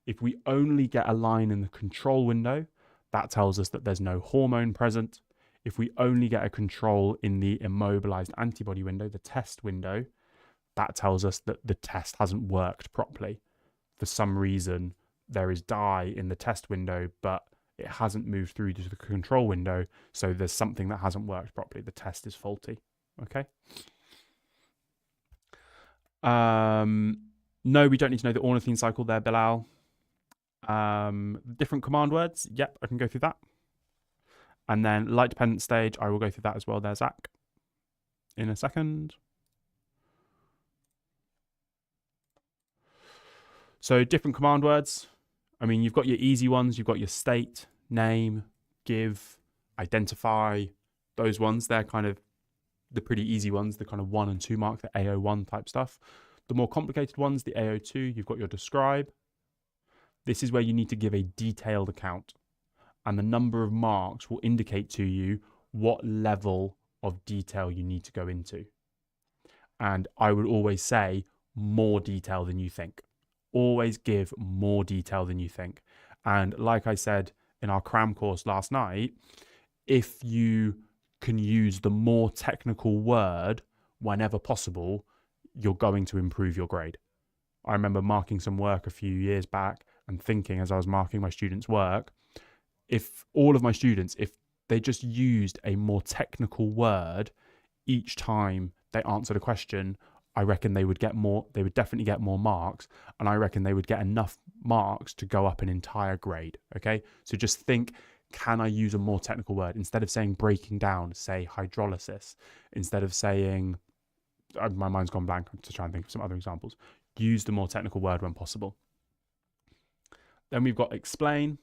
S1: If we only get a line in the control window, that tells us that there's no hormone present. If we only get a control in the immobilized antibody window, the test window, that tells us that the test hasn't worked properly. For some reason, there is dye in the test window, but it hasn't moved through to the control window, so there's something that hasn't worked properly. The test is faulty. Okay. No, we don't need to know the ornithine cycle there, Bilal. Different command words. Yep, I can go through that. And then light dependent stage, I will go through that as well there, Zach, in a second. So different command words. I mean, you've got your easy ones. You've got your state, name, give, identify. Those ones, they're kind of the pretty easy ones, the kind of 1 and 2 mark, the AO1 type stuff. The more complicated ones, the AO2, you've got your describe. This is where you need to give a detailed account, and the number of marks will indicate to you what level of detail you need to go into. And I would always say more detail than you think. Always give more detail than you think. And like I said in our cram course last night, if you can use the more technical word whenever possible, you're going to improve your grade. I remember marking some work a few years back and thinking as I was marking my students' work, if all of my students, if they just used a more technical word each time they answered a question, I reckon they would get more, they would definitely get more marks, and I reckon they would get enough marks to go up an entire grade, okay? So just think, can I use a more technical word? Instead of saying breaking down, say hydrolysis. Instead of saying, my mind's gone blank, I'm just trying to think of some other examples. Use the more technical word when possible. Then we've got explain.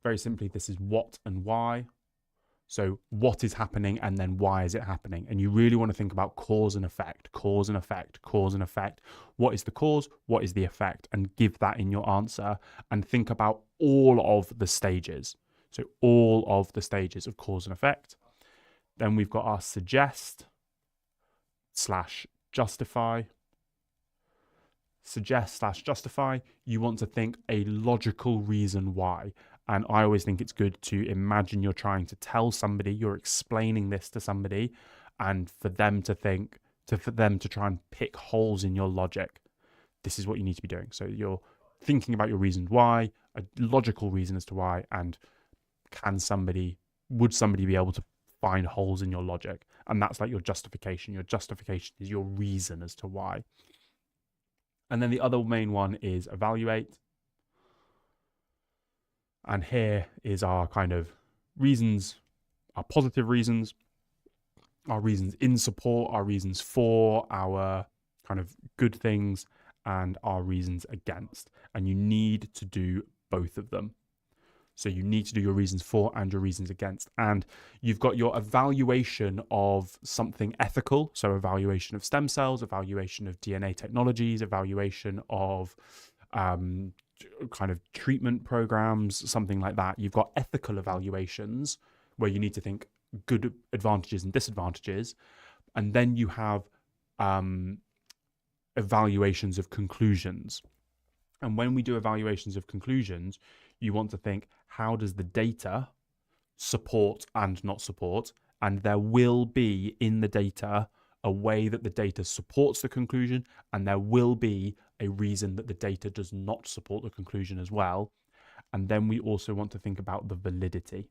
S1: Very simply, this is what and why. So what is happening and then why is it happening? And you really want to think about cause and effect, cause and effect, cause and effect. What is the cause? What is the effect? And give that in your answer and think about all of the stages. So all of the stages of cause and effect. Then we've got our suggest / justify. Suggest / justify. You want to think a logical reason why. And I always think it's good to imagine you're trying to tell somebody, you're explaining this to somebody, and for them to think, for them to try and pick holes in your logic. This is what you need to be doing. So you're thinking about your reasons why, a logical reason as to why, and would somebody be able to find holes in your logic? And that's like your justification. Your justification is your reason as to why. And then the other main one is evaluate. And here is our kind of reasons, our positive reasons, our reasons in support, our reasons for, our kind of good things, and our reasons against. And you need to do both of them. So you need to do your reasons for and your reasons against. And you've got your evaluation of something ethical. So evaluation of stem cells, evaluation of DNA technologies, evaluation of kind of treatment programs, something like that. You've got ethical evaluations where you need to think good advantages and disadvantages. And then you have evaluations of conclusions. And when we do evaluations of conclusions, you want to think, how does the data support and not support? And there will be in the data a way that the data supports the conclusion, and there will be a reason that the data does not support the conclusion as well. And then we also want to think about the validity.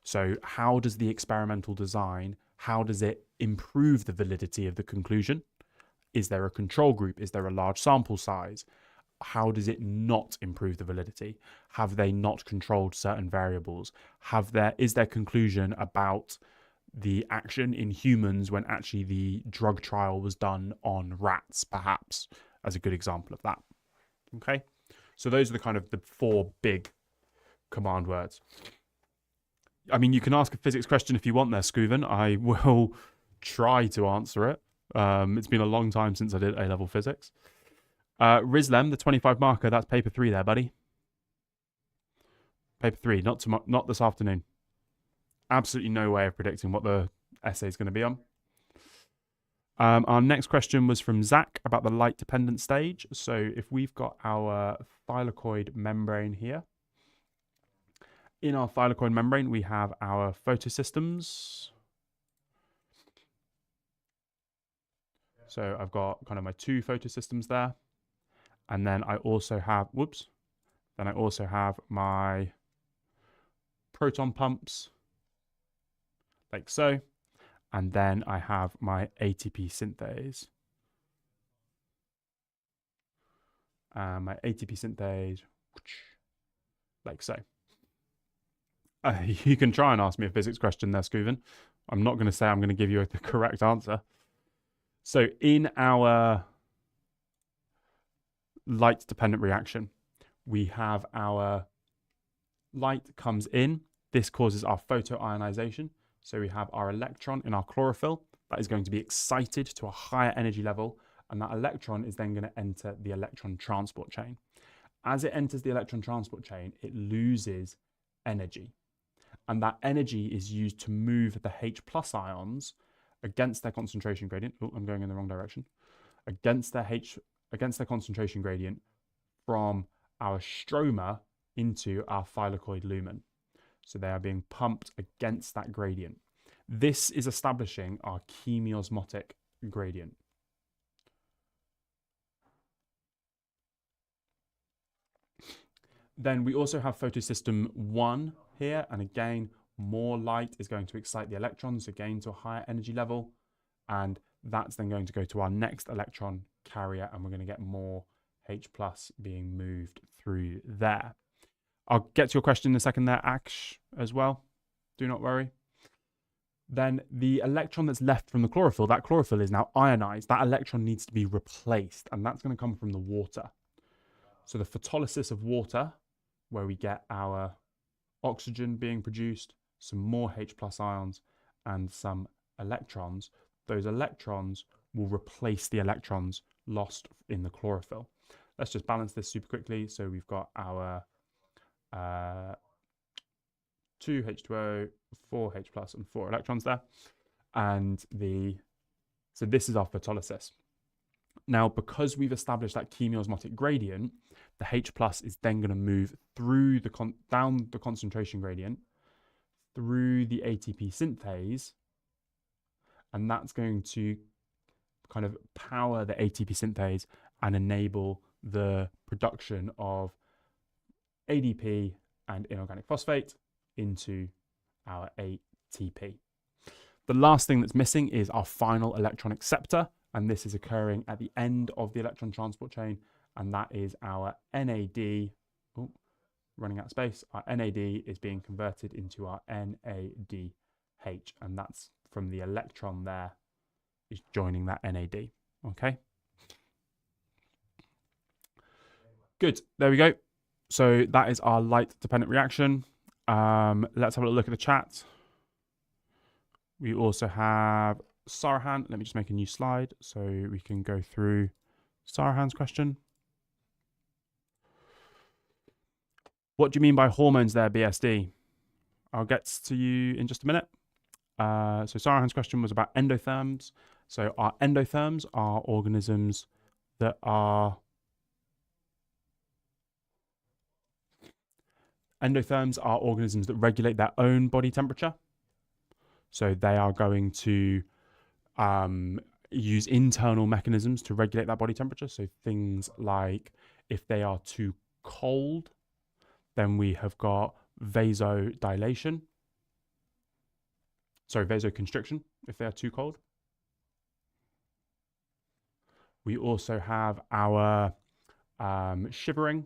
S1: So how does the experimental design, how does it improve the validity of the conclusion? Is there a control group? Is there a large sample size? How does it not improve the validity? Have they not controlled certain variables? Is there conclusion about the action in humans when actually the drug trial was done on rats, perhaps, as a good example of that? Okay, so those are the kind of the 4 big command words. I mean, you can ask a physics question if you want there, Scuven. I will try to answer it. It's been a long time since I did A-level physics. Rislem, the 25 marker, that's paper 3 there, buddy. Paper 3, not this afternoon. Absolutely no way of predicting what the essay is going to be on. Our next question was from Zach about the light-dependent stage. So if we've got our thylakoid membrane here, in our thylakoid membrane, we have our photosystems. So I've got kind of my 2 photosystems there. And then I also have, then I also have my proton pumps, like so. And then I have my ATP synthase. My ATP synthase, like so. You can try and ask me a physics question there, Scuven. I'm not going to say I'm going to give you the correct answer. So in our light-dependent reaction, we have our light comes in. This causes our photoionization. So we have our electron in our chlorophyll that is going to be excited to a higher energy level, and that electron is then going to enter the electron transport chain. As it enters the electron transport chain, it loses energy, and that energy is used to move the H+ ions against their concentration gradient. Oh, I'm going in the wrong direction. Against their concentration gradient from our stroma into our thylakoid lumen. So they are being pumped against that gradient. This is establishing our chemiosmotic gradient. Then we also have photosystem 1 here, and again, more light is going to excite the electrons, again to a higher energy level, and that's then going to go to our next electron carrier, and we're going to get more H+ being moved through there. I'll get to your question in a second there, Aksh, as well. Do not worry. Then the electron that's left from the chlorophyll, that chlorophyll is now ionized. That electron needs to be replaced, and that's going to come from the water. So the photolysis of water, where we get our oxygen being produced, some more H+ ions, and some electrons, those electrons will replace the electrons lost in the chlorophyll. Let's just balance this super quickly. So we've got our 2 H2O, 4 H+, and 4 electrons there. And so this is our photolysis. Now, because we've established that chemiosmotic gradient, the H+ is then going to move through down the concentration gradient, through the ATP synthase, and that's going to kind of power the ATP synthase and enable the production of ADP and inorganic phosphate into our ATP. The last thing that's missing is our final electron acceptor, and this is occurring at the end of the electron transport chain, and that is our NAD. Oh, running out of space. Our NAD is being converted into our NADH, and that's from the electron there is joining that NAD. Okay. Good. There we go. So that is our light-dependent reaction. Let's have a look at the chat. We also have Sarahan. Let me just make a new slide so we can go through Sarahan's question. What do you mean by hormones there, BSD? I'll get to you in just a minute. So Sarahan's question was about endotherms. So our endotherms are organisms that are... Endotherms are organisms that regulate their own body temperature. So they are going to use internal mechanisms to regulate that body temperature. So things like if they are too cold, then we have got vasoconstriction if they are too cold. We also have our shivering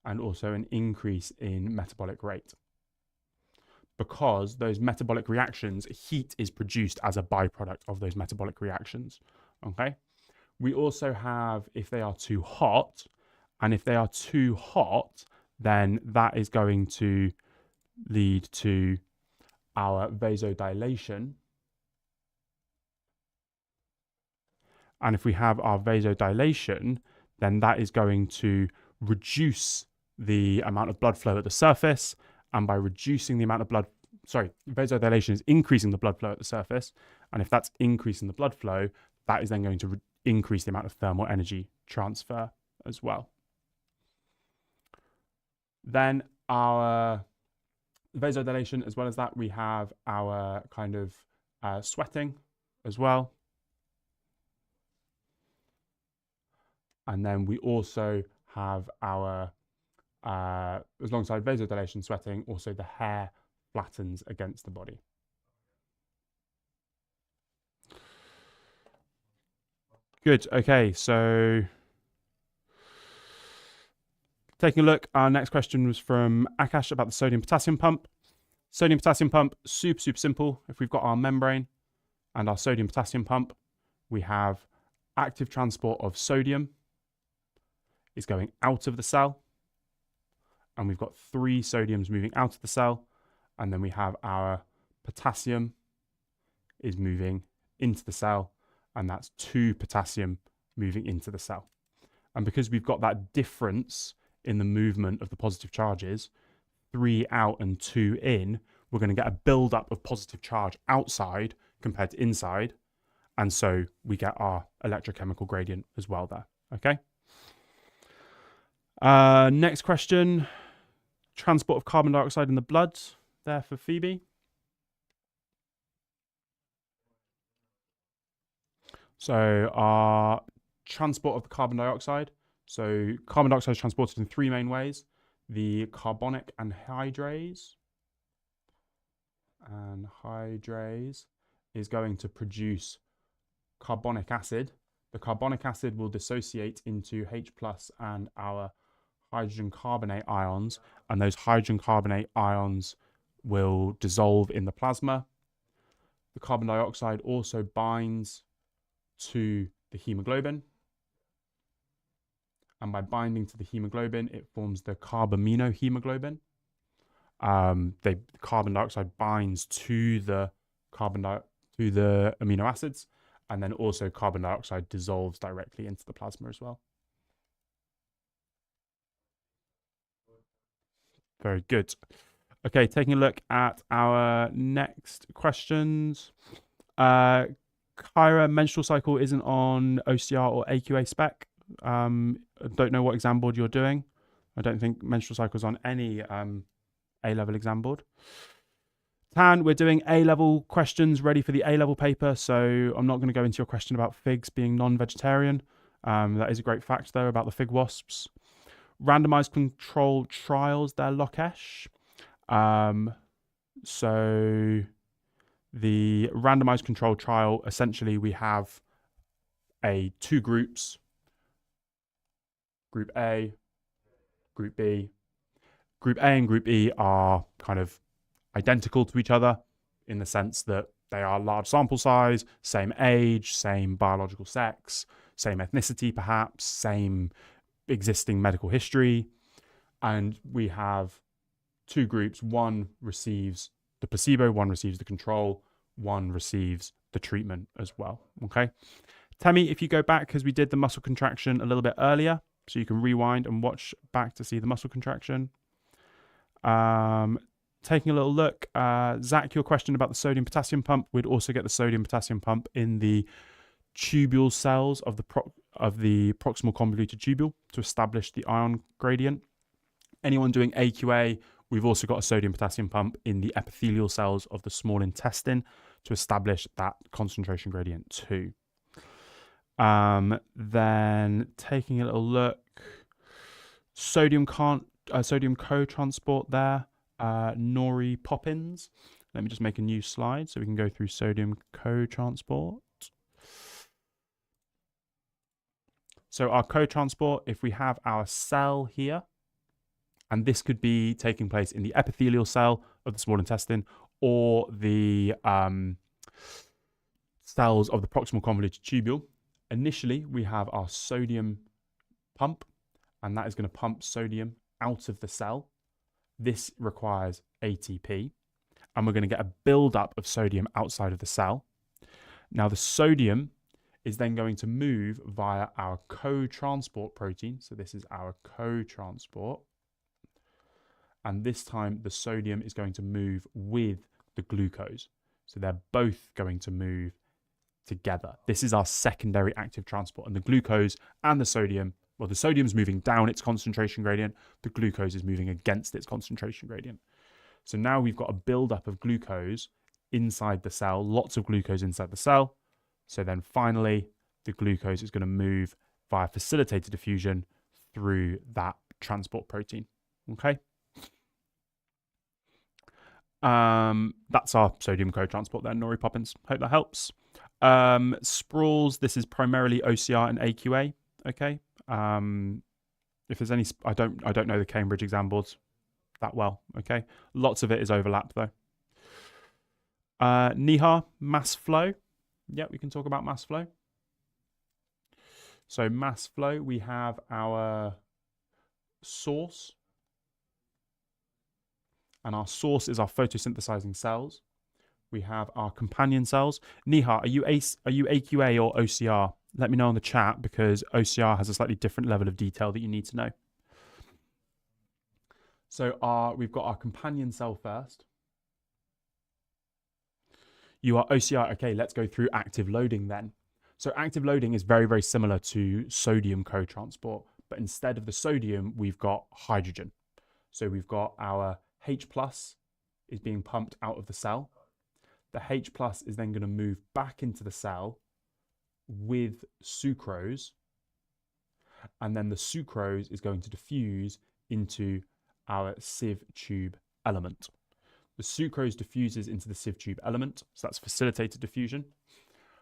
S1: and also an increase in metabolic rate. Because those metabolic reactions, heat is produced as a byproduct of those metabolic reactions. Okay. We also have if they are too hot, and if they are too hot, then that is going to lead to our vasodilation. And if we have our vasodilation, then that is going to reduce the amount of blood flow at the surface. And by reducing the amount of vasodilation is increasing the blood flow at the surface. And if that's increasing the blood flow, that is then going to increase the amount of thermal energy transfer as well. Then our vasodilation, as well as that, we have our kind of sweating as well. And then we also have our, alongside vasodilation, sweating, also the hair flattens against the body. Good. Okay, so taking a look, our next question was from Akash about the sodium-potassium pump. Sodium-potassium pump, super, super simple. If we've got our membrane and our sodium-potassium pump, we have active transport of sodium is going out of the cell. And we've got 3 sodiums moving out of the cell. And then we have our potassium is moving into the cell. And that's 2 potassium moving into the cell. And because we've got that difference in the movement of the positive charges, 3 out and 2 in, we're going to get a buildup of positive charge outside compared to inside. And so we get our electrochemical gradient as well there. Okay. Next question. Transport of carbon dioxide in the blood there for Phoebe. So our transport of the carbon dioxide. So carbon dioxide is transported in 3 main ways. The carbonic anhydrase. And hydrase is going to produce carbonic acid. The carbonic acid will dissociate into H+ and our hydrogen carbonate ions, and those hydrogen carbonate ions will dissolve in the plasma. The carbon dioxide also binds to the hemoglobin, and by binding to the hemoglobin, it forms the carbaminohemoglobin. The carbon dioxide binds to the amino acids, and then also carbon dioxide dissolves directly into the plasma as well. Very good. Okay, taking a look at our next questions. Kyra, menstrual cycle isn't on OCR or AQA spec. I don't know what exam board you're doing. I don't think menstrual cycle is on any A-level exam board. Tan, we're doing A-level questions ready for the A-level paper, so I'm not going to go into your question about figs being non-vegetarian. That is a great fact, though, about the fig wasps. Randomized controlled trials there, Lokesh. So the randomized controlled trial, essentially we have 2 groups, Group A, Group B. Group A and Group E are kind of identical to each other in the sense that they are large sample size, same age, same biological sex, same ethnicity perhaps, same existing medical history. And we have 2 groups. One receives the placebo, one receives the control, one receives the treatment as well. Okay. Temi, if you go back, because we did the muscle contraction a little bit earlier, so you can rewind and watch back to see the muscle contraction. Taking a little look, Zach, your question about the sodium potassium pump, we'd also get the sodium potassium pump in the tubule cells of the proximal convoluted tubule to establish the ion gradient. Anyone doing AQA, we've also got a sodium potassium pump in the epithelial cells of the small intestine to establish that concentration gradient too. Then taking a little look, sodium co-transport there, Nori Poppins. Let me just make a new slide so we can go through sodium co-transport. So our co-transport, if we have our cell here, and this could be taking place in the epithelial cell of the small intestine or the cells of the proximal convoluted tubule. Initially, we have our sodium pump, and that is going to pump sodium out of the cell. This requires ATP, and we're going to get a buildup of sodium outside of the cell. Now, the sodium is then going to move via our co-transport protein. So this is our co-transport. And this time, the sodium is going to move with the glucose. So they're both going to move together. This is our secondary active transport. And the glucose and the sodium, well, the sodium's moving down its concentration gradient. The glucose is moving against its concentration gradient. So now we've got a buildup of glucose inside the cell, lots of glucose inside the cell. So then finally, the glucose is going to move via facilitated diffusion through that transport protein. Okay. That's our sodium co-transport there, Nori Poppins. Hope that helps. Sprawls, this is primarily OCR and AQA. Okay. If there's any, I don't know the Cambridge exam boards that well. Okay. Lots of it is overlap though. Nihar, mass flow. Yeah, we can talk about mass flow. So mass flow, we have our source. And our source is our photosynthesizing cells. We have our companion cells. Nihar, are you AQA or OCR? Let me know in the chat because OCR has a slightly different level of detail that you need to know. So we've got our companion cell first. You are OCR. Okay, let's go through active loading then. So active loading is very, very similar to sodium co-transport, but instead of the sodium, we've got hydrogen. So we've got our H plus is being pumped out of the cell. The H plus is then going to move back into the cell with sucrose. And then the sucrose is going to diffuse into our sieve tube element. The sucrose diffuses into the sieve tube element. So that's facilitated diffusion.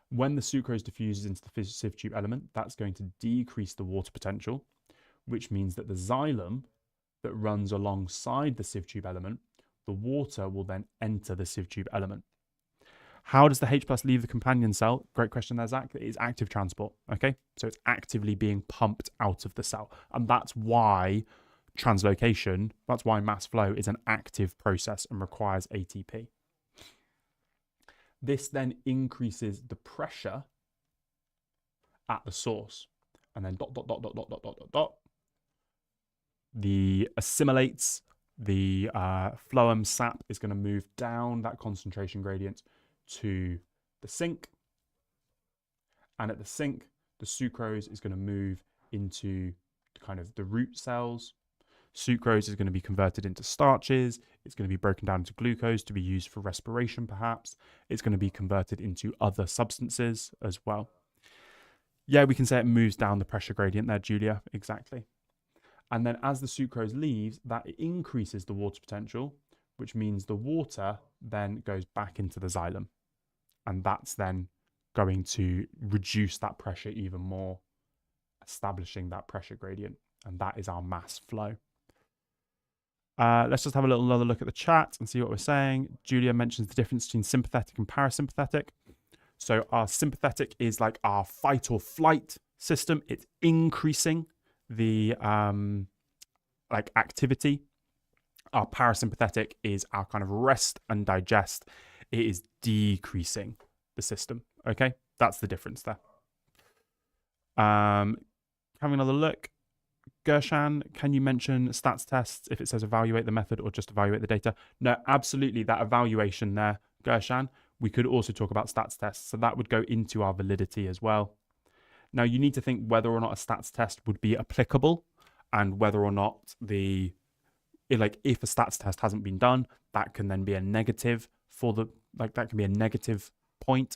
S1: When the sucrose diffuses into the sieve tube element, that's going to decrease the water potential, which means that the xylem that runs alongside the sieve tube element, the water will then enter the sieve tube element. How does the H plus leave the companion cell? Great question there, Zach. It is active transport, okay? So it's actively being pumped out of the cell. And that's why translocation, that's why mass flow is an active process and requires ATP. This then increases the pressure at the source. And then the assimilates, the phloem sap is going to move down that concentration gradient to the sink. And at the sink, the sucrose is going to move into kind of the root cells. Sucrose is going to be converted into starches. It's going to be broken down into glucose to be used for respiration, perhaps. It's going to be converted into other substances as well. Yeah, we can say it moves down the pressure gradient there, Julia. Exactly. And then as the sucrose leaves, that increases the water potential, which means the water then goes back into the xylem. And that's then going to reduce that pressure even more, establishing that pressure gradient. And that is our mass flow. Let's just have another look at the chat and see what we're saying. Julia mentions the difference between sympathetic and parasympathetic. So our sympathetic is like our fight or flight system. It's increasing the like activity. Our parasympathetic is our kind of rest and digest. It is decreasing the system. Okay, that's the difference there. Having another look. Gershan, can you mention stats tests if it says evaluate the method or just evaluate the data? No, absolutely. That evaluation there, Gershan. We could also talk about stats tests. So that would go into our validity as well. Now you need to think whether or not a stats test would be applicable and whether or not if a stats test hasn't been done, that can then be a negative for that can be a negative point.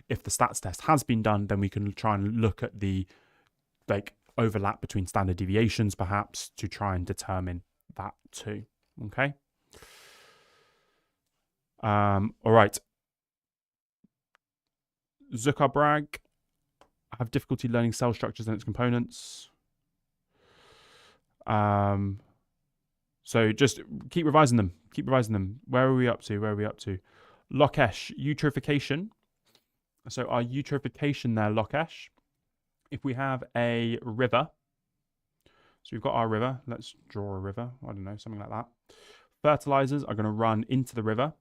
S1: If the stats test has been done, then we can try and look at the overlap between standard deviations perhaps to try and determine that too. Okay. All right. Zuckerbrag, have difficulty learning cell structures and its components. So just keep revising them. Keep revising them. Where are we up to? Where are we up to? Lokesh, eutrophication. So our eutrophication there, Lokesh. If we have a river, so we've got our river. Let's draw a river. I don't know, something like that. Fertilizers are going to run into the river.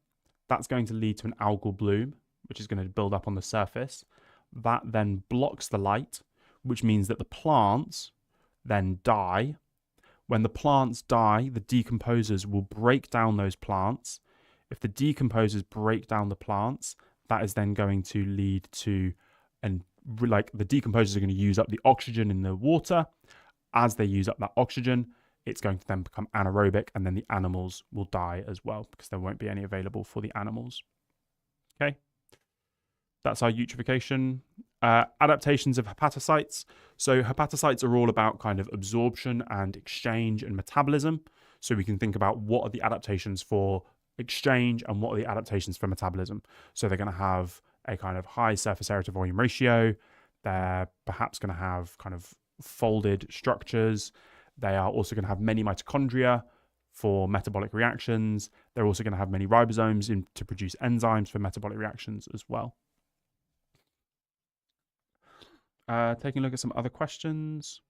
S1: That's going to lead to an algal bloom, which is going to build up on the surface. That then blocks the light, which means that the plants then die. When the plants die, the decomposers will break down those plants. If the decomposers break down the plants, that is then going to lead to, and like the decomposers are going to use up the oxygen in the water. As they use up that oxygen, it's going to then become anaerobic, and then the animals will die as well because there won't be any available for the animals. Okay, that's our eutrophication. Adaptations of hepatocytes. So hepatocytes are all about kind of absorption and exchange and metabolism. So we can think about what are the adaptations for exchange and what are the adaptations for metabolism. So they're going to have a kind of high surface area to volume ratio. They're perhaps going to have kind of folded structures. They are also going to have many mitochondria for metabolic reactions. They're also going to have many ribosomes to produce enzymes for metabolic reactions as well. Taking a look at some other questions.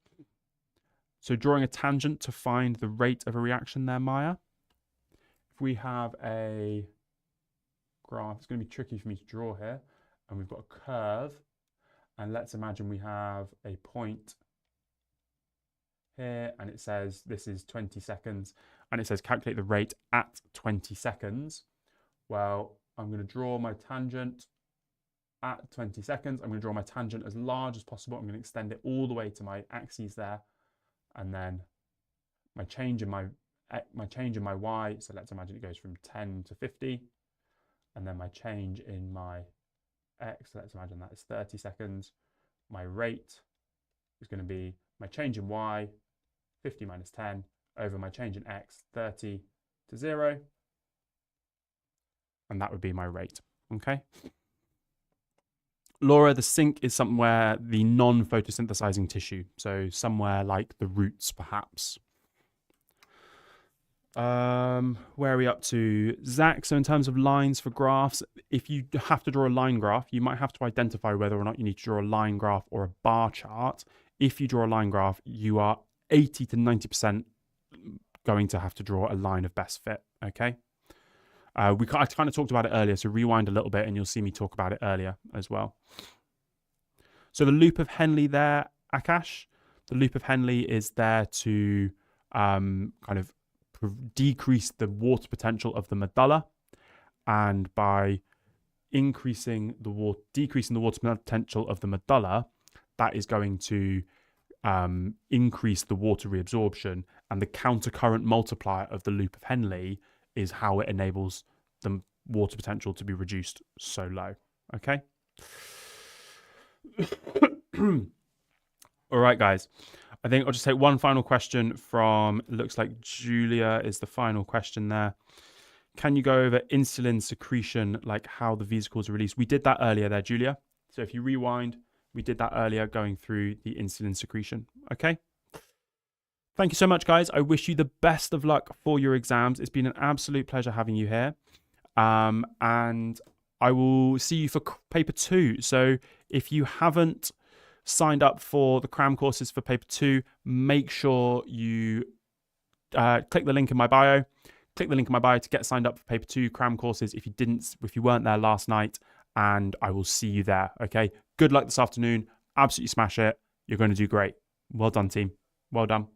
S1: So drawing a tangent to find the rate of a reaction there, Maya. If we have a graph, it's going to be tricky for me to draw here. And we've got a curve. And let's imagine we have a point here, and it says this is 20 seconds. And it says calculate the rate at 20 seconds. Well, I'm going to draw my tangent at 20 seconds. I'm going to draw my tangent as large as possible. I'm going to extend it all the way to my axes there. And then my change in my y, so let's imagine it goes from 10 to 50. And then my change in my x, so let's imagine that is 30 seconds. My rate is going to be my change in y, 50 minus 10, over my change in x, 30 to 0. And that would be my rate, okay? Laura, the sink is somewhere the non-photosynthesizing tissue. So somewhere like the roots, perhaps. Where are we up to? Zach, so in terms of lines for graphs, if you have to draw a line graph, you might have to identify whether or not you need to draw a line graph or a bar chart. If you draw a line graph, you are 80 to 90% going to have to draw a line of best fit, okay? I kind of talked about it earlier, so rewind a little bit and you'll see me talk about it earlier as well. So the loop of Henle there, Akash, the loop of Henle is there to kind of decrease the water potential of the medulla, and by decreasing the water potential of the medulla, that is going to increase the water reabsorption, and the countercurrent multiplier of the loop of Henle is how it enables the water potential to be reduced so low. Okay. All right, guys. I think I'll just take one final question from, looks like Julia is the final question there. Can you go over insulin secretion, like how the vesicles are released? We did that earlier there, Julia. So if you rewind, we did that earlier going through the insulin secretion. Okay. Thank you so much, guys. I wish you the best of luck for your exams. It's been an absolute pleasure having you here. And I will see you for paper 2. So if you haven't signed up for the cram courses for paper 2, make sure you click the link in my bio. Click the link in my bio to get signed up for paper 2 cram courses if you weren't there last night, and I will see you there. Okay. Good luck this afternoon. Absolutely smash it. You're going to do great. Well done, team. Well done.